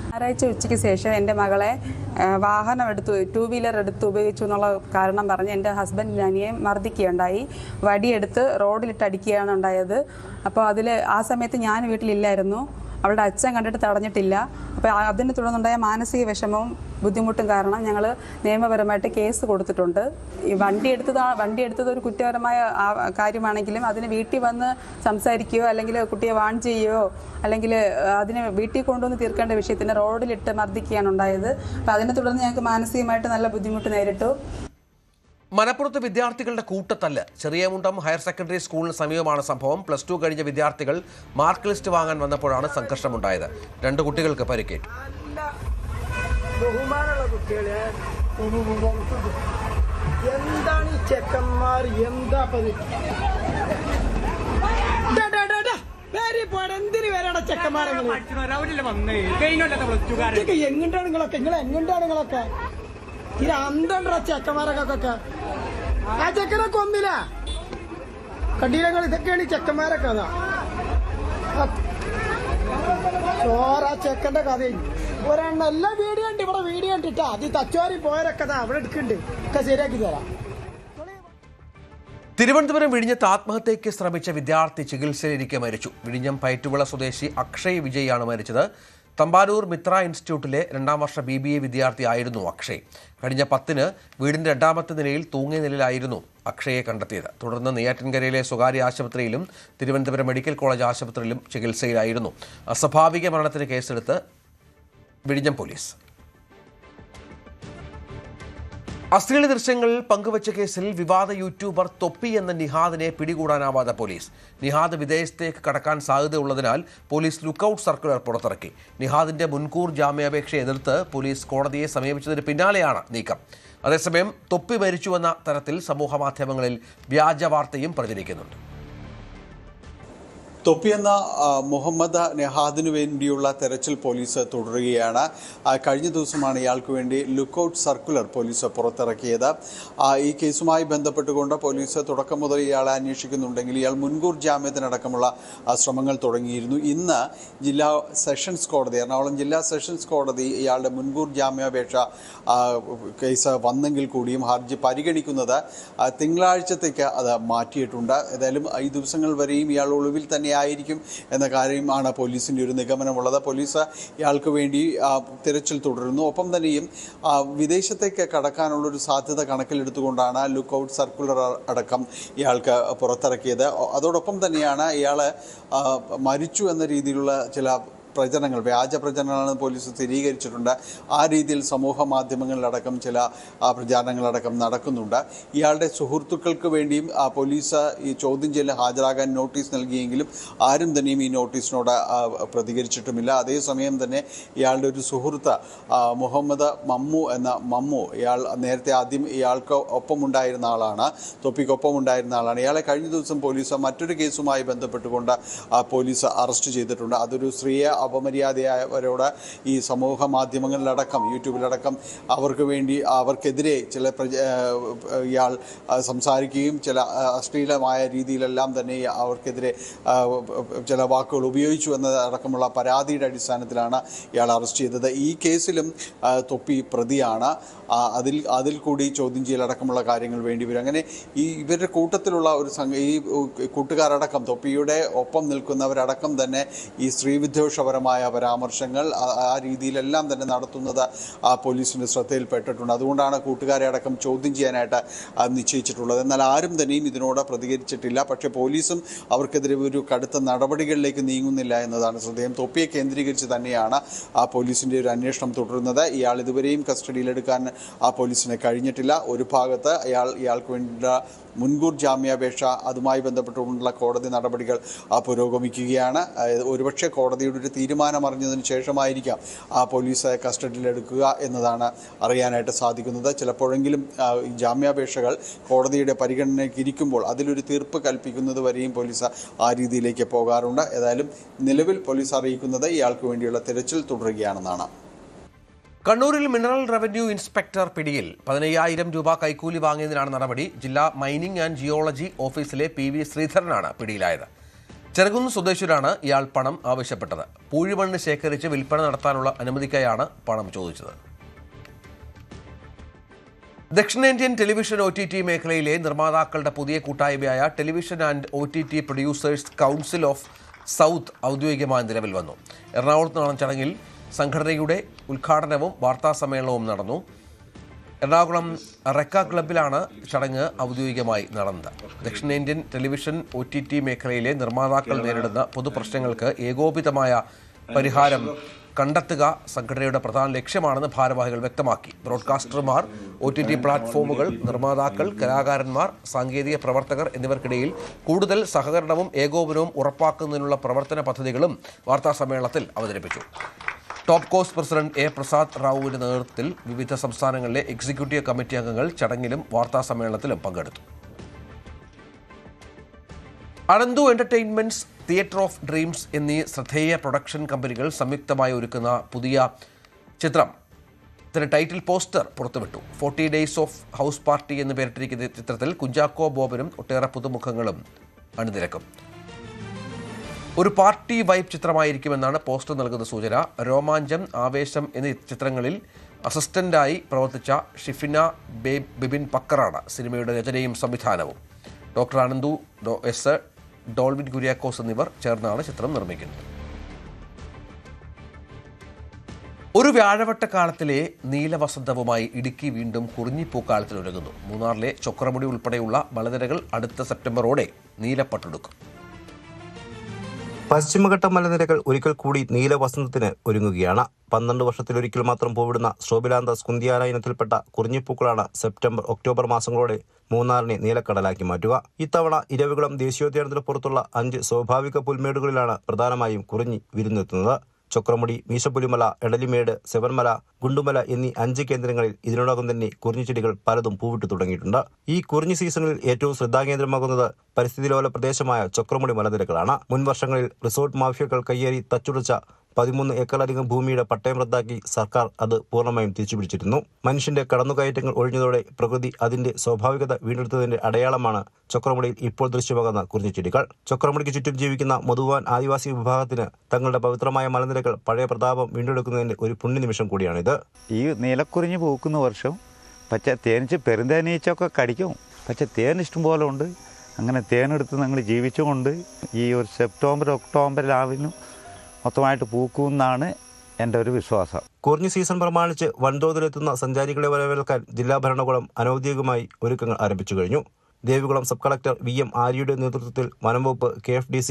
ഞായറാഴ്ച ഉച്ചയ്ക്ക് ശേഷം എൻ്റെ മകളെ വാഹനം എടുത്ത് 2 വീലർ എടുത്ത് ഉപയോഗിച്ചു എന്നുള്ള കാരണം പറഞ്ഞ് എൻ്റെ ഹസ്ബൻഡ് അനിയെ മർദ്ദിക്കുകയുണ്ടായി. വടിയെടുത്ത് റോഡിലിട്ട് അടിക്കുകയാണ് ഉണ്ടായത്. അപ്പോൾ ആ സമയത്ത് ഞാൻ വീട്ടിലില്ലായിരുന്നു. അവളുടെ അച്ഛൻ കണ്ടിട്ട് തടഞ്ഞിട്ടില്ല. അപ്പോൾ അതിനെ തുടർന്നുണ്ടായ മാനസിക വിഷമവും ബുദ്ധിമുട്ടും കാരണം ഞങ്ങൾ നിയമപരമായിട്ട് കേസ് കൊടുത്തിട്ടുണ്ട്. ഈ വണ്ടി എടുത്തത് ഒരു കുറ്റകരമായ കാര്യമാണെങ്കിലും അതിന് വീട്ടിൽ വന്ന് സംസാരിക്കുകയോ അല്ലെങ്കിൽ കുട്ടിയെ വാൺ ചെയ്യുകയോ അല്ലെങ്കിൽ അതിനെ വീട്ടിൽ കൊണ്ടുവന്ന് തീർക്കേണ്ട വിഷയത്തിന് റോഡിലിട്ട് മർദ്ദിക്കുകയാണ് ഉണ്ടായത്. അപ്പോൾ അതിനെ തുടർന്ന് ഞങ്ങൾക്ക് മാനസികമായിട്ട് നല്ല ബുദ്ധിമുട്ട് നേരിട്ടു. മലപ്പുറത്ത് വിദ്യാർത്ഥികളുടെ കൂട്ടത്തല്ല്. ചെറിയമുണ്ടം ഹയർ സെക്കൻഡറി സ്കൂളിന് സമീപമാണ് സംഭവം. +2 കഴിഞ്ഞ വിദ്യാർത്ഥികൾ മാർക്ക് ലിസ്റ്റ് വാങ്ങാൻ വന്നപ്പോഴാണ് സംഘർഷമുണ്ടായത്. 2 കുട്ടികൾക്ക് പരിക്കേറ്റു. ബഹുമാനമുള്ള കുട്ടികളെ, എന്താണ് ഈ ചെക്കന്മാർ? എന്താ എന്തിന് വരാണ് ചെക്കന്മാരെ? എങ്ങോട്ടാണ് നിങ്ങളൊക്കെ? ഇത് അന്തണ്ടാ ചെക്കന്മാരൊക്കെ. ആ ചെക്കനൊക്കെ ഒന്നില്ല കടീലങ്ങൾ. ഇതൊക്കെയാണ് ഈ ചെക്കന്മാരൊക്കെ. അതാ ചോറാ ചെക്കന്റെ കഥ. ഒരെണ്ണം എല്ലാം വീഡിയോ ഉണ്ട്, ഇവിടെ വീഡിയോ ഉണ്ട്. അത് തച്ചുവാരി പോയവരൊക്കെ അവിടെ എടുക്കുന്നുണ്ട്. ഒക്കെ ശരിയാക്കി തരാം. തിരുവനന്തപുരം വിഴിഞ്ഞത്ത് ആത്മഹത്യയ്ക്ക് ശ്രമിച്ച വിദ്യാർത്ഥി ചികിത്സയിലിരിക്കെ മരിച്ചു. വിഴിഞ്ഞം പയറ്റുവിള സ്വദേശി അക്ഷയ് വിജയാണ് മരിച്ചത്. തമ്പാനൂർ മിത്ര ഇൻസ്റ്റിറ്റ്യൂട്ടിലെ 2ാം വർഷ BBA വിദ്യാർത്ഥിയായിരുന്നു അക്ഷയ്. കഴിഞ്ഞ 10-ന് വീടിന്റെ 2ാമത്തെ നിലയിൽ തൂങ്ങിയ നിലയിലായിരുന്നു അക്ഷയെ കണ്ടെത്തിയത്. തുടർന്ന് നെയ്യാറ്റിൻകരയിലെ സ്വകാര്യ ആശുപത്രിയിലും തിരുവനന്തപുരം മെഡിക്കൽ കോളേജ് ആശുപത്രിയിലും ചികിത്സയിലായിരുന്നു. അസ്വാഭാവിക മരണത്തിന് കേസെടുത്ത് വിഴിഞ്ഞം പോലീസ്. അശ്ലീല ദൃശ്യങ്ങൾ പങ്കുവച്ച കേസിൽ വിവാദ യൂട്യൂബർ തൊപ്പി എന്ന നിഹാദിനെ പിടികൂടാനാവാതെ പോലീസ്. നിഹാദ് വിദേശത്തേക്ക് കടക്കാൻ സാധ്യതയുള്ളതിനാൽ പോലീസ് ലുക്കൌട്ട് സർക്കുലർ പുറത്തിറക്കി. നിഹാദിന്റെ മുൻകൂർ ജാമ്യാപേക്ഷയെ എതിർത്ത് പോലീസ് കോടതിയെ സമീപിച്ചതിന് പിന്നാലെയാണ് നീക്കം. അതേസമയം തൊപ്പി മരിച്ചുവെന്ന തരത്തിൽ സമൂഹമാധ്യമങ്ങളിൽ വ്യാജ വാർത്തയും പ്രചരിക്കുന്നുണ്ട്. തൊപ്പി എന്ന മുഹമ്മദ് നെഹാദിനു വേണ്ടിയുള്ള തെരച്ചിൽ പോലീസ് തുടരുകയാണ്. കഴിഞ്ഞ ദിവസമാണ് ഇയാൾക്ക് വേണ്ടി ലുക്കൌട്ട് സർക്കുലർ പോലീസ് പുറത്തിറക്കിയത്. ഈ കേസുമായി ബന്ധപ്പെട്ടുകൊണ്ട് പോലീസ് തുടക്കം മുതൽ ഇയാളെ അന്വേഷിക്കുന്നുണ്ടെങ്കിൽ ഇയാൾ മുൻകൂർ ജാമ്യത്തിനടക്കമുള്ള ശ്രമങ്ങൾ തുടങ്ങിയിരുന്നു. ഇന്ന് ജില്ലാ സെഷൻസ് കോടതി, എറണാകുളം ജില്ലാ സെഷൻസ് കോടതി ഇയാളുടെ മുൻകൂർ ജാമ്യാപേക്ഷ കേസ് വന്നെങ്കിൽ കൂടിയും ഹർജി പരിഗണിക്കുന്നത് തിങ്കളാഴ്ചത്തേക്ക് അത് മാറ്റിയിട്ടുണ്ട്. ഏതായാലും ഈ ദിവസങ്ങൾ വരെയും ഇയാൾ ഒളിവിൽ തന്നെ ആയിരിക്കും എന്ന കാര്യമാണ് പോലീസിൻ്റെ ഒരു നിഗമനമുള്ളത്. പോലീസ് ഇയാൾക്ക് വേണ്ടി തിരച്ചിൽ തുടരുന്നു. ഒപ്പം തന്നെയും വിദേശത്തേക്ക് കടക്കാനുള്ളൊരു സാധ്യത കണക്കിലെടുത്തുകൊണ്ടാണ് ലുക്കൌട്ട് സർക്കുലർ അടക്കം ഇയാൾക്ക് പുറത്തിറക്കിയത്. അതോടൊപ്പം തന്നെയാണ് ഇയാൾ മരിച്ചു എന്ന രീതിയിലുള്ള ചില പ്രചരണങ്ങൾ, വ്യാജ പ്രചരണങ്ങളാണ് പോലീസ് സ്ഥിരീകരിച്ചിട്ടുണ്ട്. ആ രീതിയിൽ സമൂഹ മാധ്യമങ്ങളിലടക്കം ചില പ്രചാരണങ്ങളടക്കം നടക്കുന്നുണ്ട്. ഇയാളുടെ സുഹൃത്തുക്കൾക്ക് വേണ്ടിയും പോലീസ് ഈ ചോദ്യം ചെയ്യലിന് ഹാജരാകാൻ നോട്ടീസ് നൽകിയെങ്കിലും ആരും തന്നെയും ഈ നോട്ടീസിനോട് പ്രതികരിച്ചിട്ടുമില്ല. അതേസമയം തന്നെ ഇയാളുടെ ഒരു സുഹൃത്ത് മുഹമ്മദ് മമ്മു ഇയാൾ നേരത്തെ ആദ്യം ഇയാൾക്ക് ഒപ്പമുണ്ടായിരുന്ന ആളാണ്, തൊപ്പിക്കൊപ്പമുണ്ടായിരുന്ന ആളാണ്. ഇയാളെ കഴിഞ്ഞ ദിവസം പോലീസ് മറ്റൊരു കേസുമായി ബന്ധപ്പെട്ടുകൊണ്ട് പോലീസ് അറസ്റ്റ് ചെയ്തിട്ടുണ്ട്. അതൊരു സ്ത്രീയെ അപമര്യാദയായവരോട് ഈ സമൂഹ മാധ്യമങ്ങളിലടക്കം യൂട്യൂബിലടക്കം അവർക്കെതിരെ ചില ഇയാൾ സംസാരിക്കുകയും ചില അശ്ലീലമായ രീതിയിലെല്ലാം തന്നെ അവർക്കെതിരെ ചില വാക്കുകൾ ഉപയോഗിച്ചു എന്നതടക്കമുള്ള പരാതിയുടെ അടിസ്ഥാനത്തിലാണ് ഇയാൾ അറസ്റ്റ് ചെയ്തത്. ഈ കേസിലും തൊപ്പി പ്രതിയാണ്. അതിൽ കൂടി ചോദ്യം ചെയ്യലടക്കമുള്ള കാര്യങ്ങൾ വേണ്ടിവരും. അങ്ങനെ ഇവരുടെ കൂട്ടത്തിലുള്ള ഈ കൂട്ടുകാരടക്കം, തൊപ്പിയുടെ ഒപ്പം നിൽക്കുന്നവരടക്കം തന്നെ ഈ സ്ത്രീവിദ്വേഷപരമായ പരാമർശങ്ങൾ ആ രീതിയിലെല്ലാം തന്നെ നടത്തുന്നത് പോലീസിൻ്റെ ശ്രദ്ധയിൽപ്പെട്ടിട്ടുണ്ട്. അതുകൊണ്ടാണ് കൂട്ടുകാരെ അടക്കം ചോദ്യം ചെയ്യാനായിട്ട് നിശ്ചയിച്ചിട്ടുള്ളത്. എന്നാൽ ആരും തന്നെയും ഇതിനോട് പ്രതികരിച്ചിട്ടില്ല. പക്ഷേ പോലീസും അവർക്കെതിരെ ഒരു കടുത്ത നടപടികളിലേക്ക് നീങ്ങുന്നില്ല എന്നതാണ് ശ്രദ്ധേയം. തൊപ്പിയെ കേന്ദ്രീകരിച്ച് തന്നെയാണ് പോലീസിൻ്റെ ഒരു അന്വേഷണം തുടരുന്നത്. ഇയാൾ ഇതുവരെയും കസ്റ്റഡിയിലെടുക്കാൻ പോലീസിന് കഴിഞ്ഞിട്ടില്ല. ഒരു ഭാഗത്ത് ഇയാൾക്ക് വേണ്ട മുൻകൂർ ജാമ്യാപേക്ഷ, അതുമായി ബന്ധപ്പെട്ടുകൊണ്ടുള്ള കോടതി നടപടികൾ പുരോഗമിക്കുകയാണ്. ഒരുപക്ഷെ കോടതിയുടെ ഒരു തീരുമാനം അറിഞ്ഞതിന് ശേഷമായിരിക്കാം പോലീസ് കസ്റ്റഡിയിലെടുക്കുക എന്നതാണ് അറിയാനായിട്ട് സാധിക്കുന്നത്. ചിലപ്പോഴെങ്കിലും ജാമ്യാപേക്ഷകൾ കോടതിയുടെ പരിഗണനയ്ക്ക് ഇരിക്കുമ്പോൾ അതിലൊരു തീർപ്പ് കൽപ്പിക്കുന്നത് വരെയും പോലീസ് ആ രീതിയിലേക്ക് പോകാറുണ്ട്. ഏതായാലും നിലവിൽ പോലീസ് അറിയിക്കുന്നത് ഇയാൾക്ക് വേണ്ടിയുള്ള തിരച്ചിൽ തുടരുകയാണെന്നാണ്. കണ്ണൂരിൽ മിനറൽ റവന്യൂ ഇൻസ്പെക്ടർ പിടിയിൽ 15,000 രൂപ കൈക്കൂലി വാങ്ങിയതിനാണ് നടപടി. ജില്ലാ മൈനിംഗ് ആൻഡ് ജിയോളജി ഓഫീസിലെ PV ശ്രീധരനാണ് പിടിയിലായത്. ചെറുകുന്ന് സ്വദേശിയാണ് ഇയാൾ പണം ആവശ്യപ്പെട്ടത്. പൂഴിമണ്ണ് ശേഖരിച്ച് വിൽപ്പന നടത്താനുള്ള അനുമതിക്കായാണ് പണം ചോദിച്ചത്. ദക്ഷിണേന്ത്യൻ ടെലിവിഷൻ OTT മേഖലയിലെ നിർമ്മാതാക്കളുടെ പുതിയ കൂട്ടായ്മയായ television and OTT producers council of south ഔദ്യോഗികമായി നിലവിൽ വന്നു. എറണാകുളത്ത് നടന്ന ചടങ്ങിൽ സംഘടനയുടെ ഉദ്ഘാടനവും വാർത്താസമ്മേളനവും നടന്നു. എറണാകുളം റെക്ക ക്ലബ്ബിലാണ് ചടങ്ങ് ഔദ്യോഗികമായി നടന്നത്. ദക്ഷിണേന്ത്യൻ ടെലിവിഷൻ OTT മേഖലയിലെ നിർമ്മാതാക്കൾ നേരിടുന്ന പൊതുപ്രശ്നങ്ങൾക്ക് ഏകോപിതമായ പരിഹാരം കണ്ടെത്തുക സംഘടനയുടെ പ്രധാന ലക്ഷ്യമാണെന്ന് ഭാരവാഹികൾ വ്യക്തമാക്കി. ബ്രോഡ്കാസ്റ്റർമാർ, OTT പ്ലാറ്റ്ഫോമുകൾ, നിർമ്മാതാക്കൾ, കലാകാരന്മാർ, സാങ്കേതിക പ്രവർത്തകർ എന്നിവർക്കിടയിൽ കൂടുതൽ സഹകരണവും ഏകോപനവും ഉറപ്പാക്കുന്നതിനുള്ള പ്രവർത്തന പദ്ധതികളും വാർത്താസമ്മേളനത്തിൽ അവതരിപ്പിച്ചു. Top cost president A. Prasad റാവുവിന്റെ നേതൃത്വത്തിൽ വിവിധ സംസ്ഥാനങ്ങളിലെ എക്സിക്യൂട്ടീവ് കമ്മിറ്റി അംഗങ്ങൾ ചടങ്ങിലും വാർത്താസമ്മേളനത്തിലും പങ്കെടുത്തു. Ananthu entertainments, theatre of dreams എന്നീ ശ്രദ്ധേയ പ്രൊഡക്ഷൻ കമ്പനികൾ സംയുക്തമായി ഒരുക്കുന്ന പുതിയ ചിത്രത്തിന് ടൈറ്റിൽ പോസ്റ്റർ പുറത്തുവിട്ടു. 40 Days ഓഫ് ഹൗസ് പാർട്ടി എന്ന് പേരിട്ടിരിക്കുന്ന ചിത്രത്തിൽ കുഞ്ചാക്കോ ബോബനും ഒട്ടേറെ പുതുമുഖങ്ങളും അണിനിരക്കും. ഒരു പാർട്ടി വൈബ് ചിത്രമായിരിക്കുമെന്നാണ് പോസ്റ്റർ നൽകുന്ന സൂചന. രോമാഞ്ചം, ആവേശം എന്നീ ചിത്രങ്ങളിൽ അസിസ്റ്റന്റായി പ്രവർത്തിച്ച ഷിഫിന ബിബിൻ പക്കറാണ് സിനിമയുടെ രചനയും സംവിധാനവും. ഡോക്ടർ അനന്തു S, ഡോൾവിൻ കുര്യാക്കോസ് എന്നിവർ ചേർന്നാണ് ചിത്രം നിർമ്മിക്കുന്നത്. ഒരു വ്യാഴവട്ടക്കാലത്തിലെ നീലവസന്തവുമായി ഇടുക്കി വീണ്ടും കുറിഞ്ഞിപ്പൂക്കാലത്തിനൊരുങ്ങുന്നു. മൂന്നാറിലെ ചൊക്രമുടി ഉൾപ്പെടെയുള്ള മലനിരകൾ അടുത്ത സെപ്റ്റംബറോടെ നീലപ്പട്ടെടുക്കും. പശ്ചിമഘട്ട മലനിരകൾ ഒരിക്കൽ കൂടി നീലവസന്തത്തിന് ഒരുങ്ങുകയാണ്. 12 വർഷത്തിലൊരിക്കൽ മാത്രം പൂവിടുന്ന സ്ട്രോബിലാന്തസ് കുന്തിയാന ഇനത്തിൽപ്പെട്ട കുറിഞ്ഞിപ്പൂക്കളാണ് സെപ്റ്റംബർ, ഒക്ടോബർ മാസങ്ങളോടെ മൂന്നാറിനെ നീലക്കടലാക്കി മാറ്റുക. ഇത്തവണ ഇരവികുളം ദേശീയോദ്യാനത്തിന് പുറത്തുള്ള 5 സ്വാഭാവിക പുൽമേടുകളിലാണ് പ്രധാനമായും കുറിഞ്ഞി വിരുന്നെത്തുന്നത്. ചൊക്രമുടി, മീശപ്പുലിമല, എടലിമേട്, സെവൻമല, ഗുണ്ടുമല എന്നീ 5 കേന്ദ്രങ്ങളിൽ ഇതിനോടകം തന്നെ കുറിഞ്ഞിച്ചെടികൾ പലതും പൂവിട്ടു തുടങ്ങിയിട്ടുണ്ട്. ഈ കുറിഞ്ഞി സീസണിൽ ഏറ്റവും ശ്രദ്ധാകേന്ദ്രമാകുന്നത് പരിസ്ഥിതിലോല പ്രദേശമായ ചൊക്രമുടി മലനിരകളാണ്. മുൻ വർഷങ്ങളിൽ റിസോർട്ട് മാഫിയകൾ കയ്യേറി തച്ചുടച്ച 13 ഏക്കറിലധികം ഭൂമിയുടെ പട്ടയം റദ്ദാക്കി സർക്കാർ അത് പൂർണ്ണമായും തിരിച്ചുപിടിച്ചിരുന്നു. മനുഷ്യന്റെ കടന്നുകയറ്റങ്ങൾ ഒഴിഞ്ഞതോടെ പ്രകൃതി അതിന്റെ സ്വാഭാവികത വീണ്ടെടുത്തതിന്റെ അടയാളമാണ് ചൊക്രമുടിയിൽ ഇപ്പോൾ ദൃശ്യമാകുന്ന കുറിഞ്ഞിച്ചെടികൾ. ചൊക്രമുടിക്ക് ചുറ്റും ജീവിക്കുന്ന മധുവാൻ ആദിവാസി വിഭാഗത്തിന് തങ്ങളുടെ പവിത്രമായ മലനിരകൾ പഴയ പ്രതാപം വീണ്ടെടുക്കുന്നതിന്റെ ഒരു പുണ്യനിമിഷം കൂടിയാണിത്. ഈ നീലക്കുറിഞ്ഞ് പൂക്കുന്ന വർഷം പക്ഷേ തേനിച്ച് പെരുന്തേനീച്ചൊക്കെ കടിക്കും. പക്ഷേ തേൻ ഇഷ്ടംപോലെ ഉണ്ട്. അങ്ങനെ തേനെടുത്ത് ഞങ്ങൾ ജീവിച്ചുകൊണ്ട് ഈ ഒരു സെപ്റ്റംബർ, ഒക്ടോബർ രാവിലും മൊത്തമായിട്ട് പൂക്കുമെന്നാണ് എൻ്റെ ഒരു വിശ്വാസം. കുറിഞ്ഞി സീസൺ പ്രമാണിച്ച് വൻതോതിലെത്തുന്ന സഞ്ചാരികളെ വരവേൽക്കാൻ ജില്ലാ ഭരണകൂടം അനൌദ്യോഗികമായി ഒരുക്കങ്ങൾ ആരംഭിച്ചു കഴിഞ്ഞു. ദേവികുളം സബ് കളക്ടർ VM ആര്യയുടെ നേതൃത്വത്തിൽ വനംവകുപ്പ്, KFDC,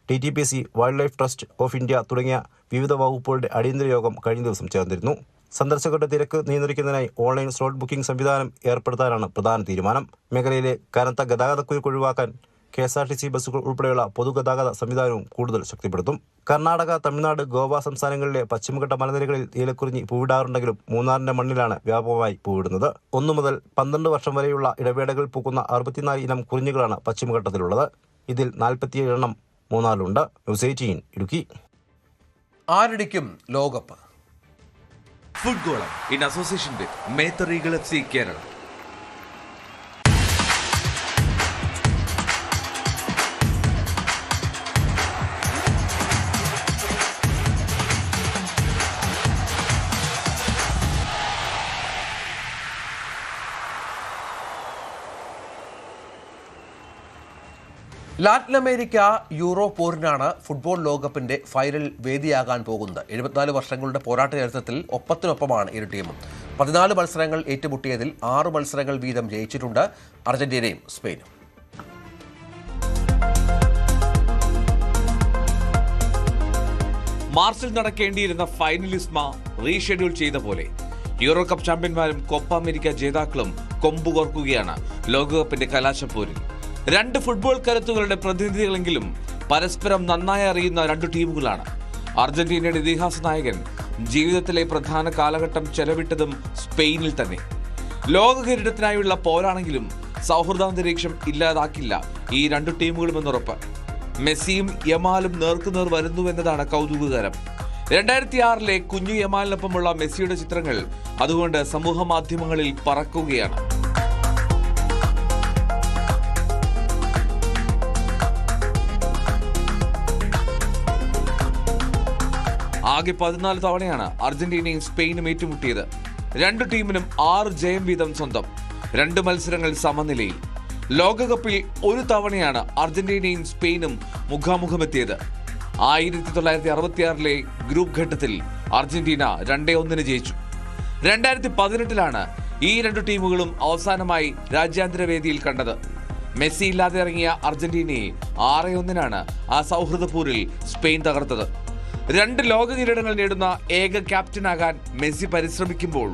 TTPC, wild life trust of India തുടങ്ങിയ വിവിധ വകുപ്പുകളുടെ അടിയന്തര യോഗം കഴിഞ്ഞ ദിവസം ചേർന്നിരുന്നു. സന്ദർശകരുടെ തിരക്ക് നിയന്ത്രിക്കുന്നതിനായി ഓൺലൈൻ സ്ലോട്ട് ബുക്കിംഗ് സംവിധാനം ഏർപ്പെടുത്താനാണ് പ്രധാന തീരുമാനം. മേഖലയിലെ കനത്ത ഗതാഗതക്കുരുക്ക് ഒഴിവാക്കാൻ KSRTC ബസ്സുകൾ ഉൾപ്പെടെയുള്ള പൊതുഗതാഗത സംവിധാനവും കൂടുതൽ ശക്തിപ്പെടുത്തും. കർണാടക, തമിഴ്നാട്, ഗോവ സംസ്ഥാനങ്ങളിലെ പശ്ചിമഘട്ട മലനിരകളിൽ നീലക്കുറിഞ്ഞി പൂവിടാറുണ്ടെങ്കിലും മൂന്നാറിന്റെ മണ്ണിലാണ് വ്യാപകമായി പൂവിടുന്നത്. 1 മുതൽ 12 വർഷം വരെയുള്ള ഇടവേളകളിൽ പൂക്കുന്ന 64 ഇനം കുറിഞ്ഞികളാണ് പശ്ചിമഘട്ടത്തിലുള്ളത്. ഇതിൽ 47 എണ്ണം മൂന്നാറിലുണ്ട്. ന്യൂസ് 18 ഇടുക്കി. ആരടിക്കും ലോകകപ്പ്? Football in association with Methar eagle FC Kerala. Latin America euro പോരിനാണ് ഫുട്ബോൾ ലോകകപ്പിന്റെ ഫൈനൽ വേദിയാകാൻ പോകുന്നത്. 74 വർഷങ്ങളുടെ പോരാട്ട ചരിത്രത്തിൽ ഒപ്പത്തിനൊപ്പമാണ് ഇരു ടീമും. 14 മത്സരങ്ങൾ ഏറ്റുമുട്ടിയതിൽ 6 മത്സരങ്ങൾ വീതം ജയിച്ചിട്ടുണ്ട് അർജന്റീനയും സ്പെയിനും. മാർച്ചിൽ നടക്കേണ്ടിയിരുന്ന ഫൈനലിസ്മ റീഷെഡ്യൂൾ ചെയ്ത പോലെ യൂറോ കപ്പ് ചാമ്പ്യന്മാരും കോപ്പ അമേരിക്ക ജേതാക്കളും കൊമ്പുകോർക്കുകയാണ് ലോകകപ്പിന്റെ കലാശപ്പോരിൽ. 2 ഫുട്ബോൾ കരുത്തുകളുടെ പ്രതിനിധികളെങ്കിലും പരസ്പരം നന്നായി അറിയുന്ന 2 ടീമുകളാണ്. അർജന്റീനയുടെ ഇതിഹാസ നായകൻ ജീവിതത്തിലെ പ്രധാന കാലഘട്ടം ചെലവിട്ടതും സ്പെയിനിൽ തന്നെ. ലോക കിരീടത്തിനായുള്ള പോരാണെങ്കിലും സൗഹൃദാന്തരീക്ഷം ഇല്ലാതാക്കില്ല ഈ 2 ടീമുകളുമെന്നുറപ്പ്. മെസ്സിയും യമാലും നേർക്കുനേർ വരുന്നുവെന്നതാണ് കൗതുകകരം. 2006 കുഞ്ഞു യമാലിനൊപ്പമുള്ള മെസ്സിയുടെ ചിത്രങ്ങൾ അതുകൊണ്ട് സമൂഹ മാധ്യമങ്ങളിൽ പറക്കുകയാണ്. ആകെ 14 തവണയാണ് അർജന്റീനയും സ്പെയിനും ഏറ്റുമുട്ടിയത്. 2 ടീമിനും 6 ജയം വീതം സ്വന്തം. 2 മത്സരങ്ങൾ സമനിലയിൽ. ലോകകപ്പിൽ 1 തവണയാണ് അർജന്റീനയും സ്പെയിനും മുഖാമുഖമെത്തിയത്. 1966 ഗ്രൂപ്പ് ഘട്ടത്തിൽ അർജന്റീന 2-1 ജയിച്ചു. 2018 ഈ 2 ടീമുകളും അവസാനമായി രാജ്യാന്തര വേദിയിൽ കണ്ടത്. മെസ്സി ഇല്ലാതെ ഇറങ്ങിയ അർജന്റീനയെ 6-1 ആ സൗഹൃദ പോരിൽ സ്പെയിൻ തകർത്തത്. 2 ലോക കിരീടങ്ങൾ നേടുന്ന ഏക ക്യാപ്റ്റനാകാൻ മെസ്സി പരിശ്രമിക്കുമ്പോൾ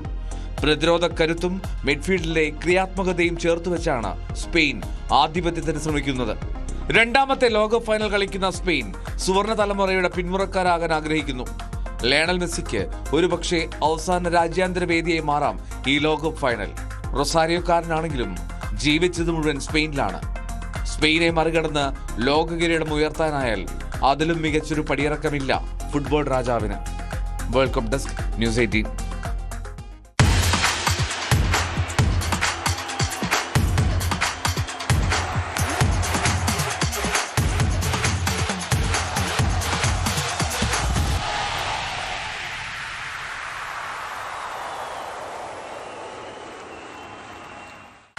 പ്രതിരോധ കരുത്തും മിഡ്ഫീൽഡിലെ ക്രിയാത്മകതയും ചേർത്തുവെച്ചാണ് സ്പെയിൻ ആധിപത്യത്തിന് ശ്രമിക്കുന്നത്. 2ാമത്തെ ലോകകപ്പ് ഫൈനൽ കളിക്കുന്ന സ്പെയിൻ സുവർണ തലമുറയുടെ പിന്മുറക്കാരാകാൻ ആഗ്രഹിക്കുന്നു. ലയണൽ മെസ്സിക്ക് ഒരുപക്ഷെ അവസാന രാജ്യാന്തര വേദിയായി മാറാം ഈ ലോകകപ്പ് ഫൈനൽ. റൊസാരിയോക്കാരനാണെങ്കിലും ജീവിച്ചത് മുഴുവൻ സ്പെയിനിലാണ്. സ്പെയിനെ മറികടന്ന് ലോക കിരീടം ഉയർത്താനായാൽ അതിലും മികച്ചൊരു പടിയിറക്കമില്ല ഫുട്ബോൾ രാജാവിന്. World cup desk, news 18.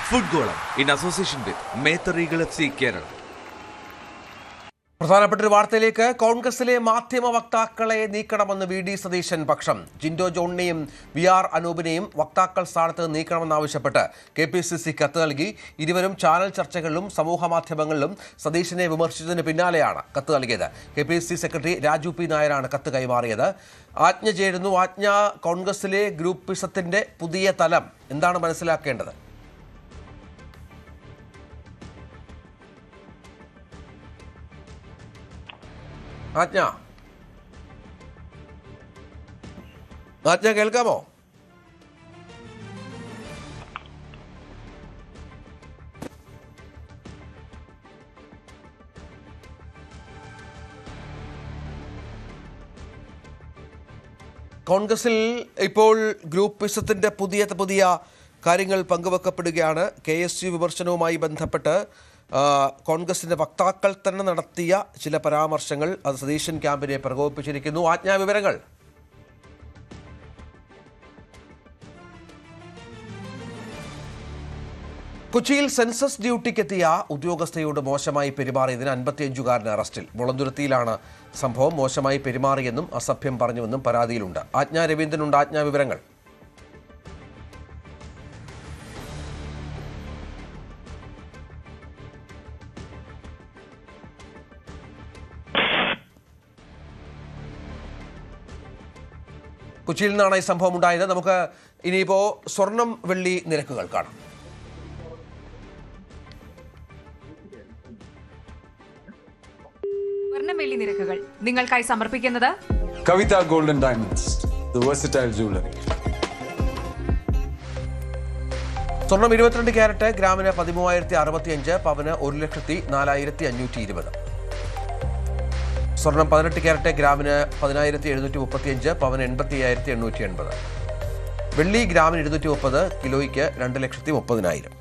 ഫുട്ബോളം in association with Methar eagle FC Kerala. പ്രധാനപ്പെട്ട ഒരു വാർത്തയിലേക്ക്. കോൺഗ്രസിലെ മാധ്യമ വക്താക്കളെ നീക്കണമെന്ന് VD സതീശൻ പക്ഷം. ജിൻഡോ ജോണിനെയും VR അനൂപിനെയും വക്താക്കൾ സ്ഥാനത്ത് നീക്കണമെന്നാവശ്യപ്പെട്ട് KPCC കത്ത് നൽകി. ഇരുവരും ചാനൽ ചർച്ചകളിലും സമൂഹ മാധ്യമങ്ങളിലും സതീശനെ വിമർശിച്ചതിന് പിന്നാലെയാണ് കത്ത് നൽകിയത്. KPCC സെക്രട്ടറി രാജു P നായരാണ് കത്ത് കൈമാറിയത്. ആജ്ഞ ചേരുന്നു. ആജ്ഞ കോൺഗ്രസിലെ ഗ്രൂപ്പിസത്തിന്റെ പുതിയ തലം എന്താണ് മനസ്സിലാക്കേണ്ടത്? ആജ്ഞ കേൾക്കാമോ? കോൺഗ്രസിൽ ഇപ്പോൾ ഗ്രൂപ്പിസത്തിന്റെ പുതിയ കാര്യങ്ങൾ പങ്കുവെക്കപ്പെടുകയാണ്. KSU വിമർശനവുമായി ബന്ധപ്പെട്ട് കോൺഗ്രസിന്റെ വക്താക്കൾ തന്നെ നടത്തിയ ചില പരാമർശങ്ങൾ അത് സതീശൻ ക്യാമ്പിനെ പ്രകോപിപ്പിച്ചിരിക്കുന്നു. ആജ്ഞാവിവരങ്ങൾ. കൊച്ചിയിൽ സെൻസസ് ഡ്യൂട്ടിക്കെത്തിയ ഉദ്യോഗസ്ഥയോട് മോശമായി പെരുമാറിയതിന് 55-കാരന് അറസ്റ്റിൽ. മുളന്തുരുത്തിയിലാണ് സംഭവം. മോശമായി പെരുമാറിയെന്നും അസഭ്യം പറഞ്ഞുവെന്നും പരാതിയിലുണ്ട്. ആജ്ഞാ രവീന്ദ്രനുണ്ട്. ആജ്ഞാവിവരങ്ങൾ. കൊച്ചിയിൽ നിന്നാണ് ഈ സംഭവം ഉണ്ടായത്. നമുക്ക് ഇനിയിപ്പോൾ സ്വർണം വെള്ളി നിരക്കുകൾ കാണാം. സ്വർണം വെള്ളി നിരക്കുകൾ നിങ്ങൾക്കായി സമർപ്പിക്കുന്നത് Kavitha golden diamonds, the versatile jewellery. സ്വർണം 22 ക്യാരറ്റ് ഗ്രാമിന് 13,065, പവന് 1,04,520. സ്വർണം 18 ക്യാരറ്റ് ഗ്രാമിന് 10,735, പവന് 85,880. വെള്ളി ഗ്രാമിന് 230, കിലോയ്ക്ക് 2,30,000.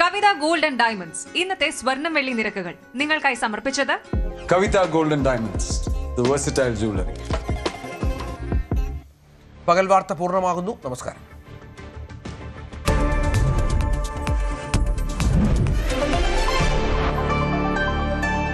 കവിത ഗോൾഡൻ ഡയമണ്ട്സ് ഇന്നത്തെ സ്വർണം വെള്ളി നിരക്കുകൾ നിങ്ങൾക്കായി സമർപ്പിച്ചത് Kavitha golden diamonds, the versatile jewellery. പകൽ വാർത്ത പൂർണ്ണമാകുന്നു. നമസ്കാരം.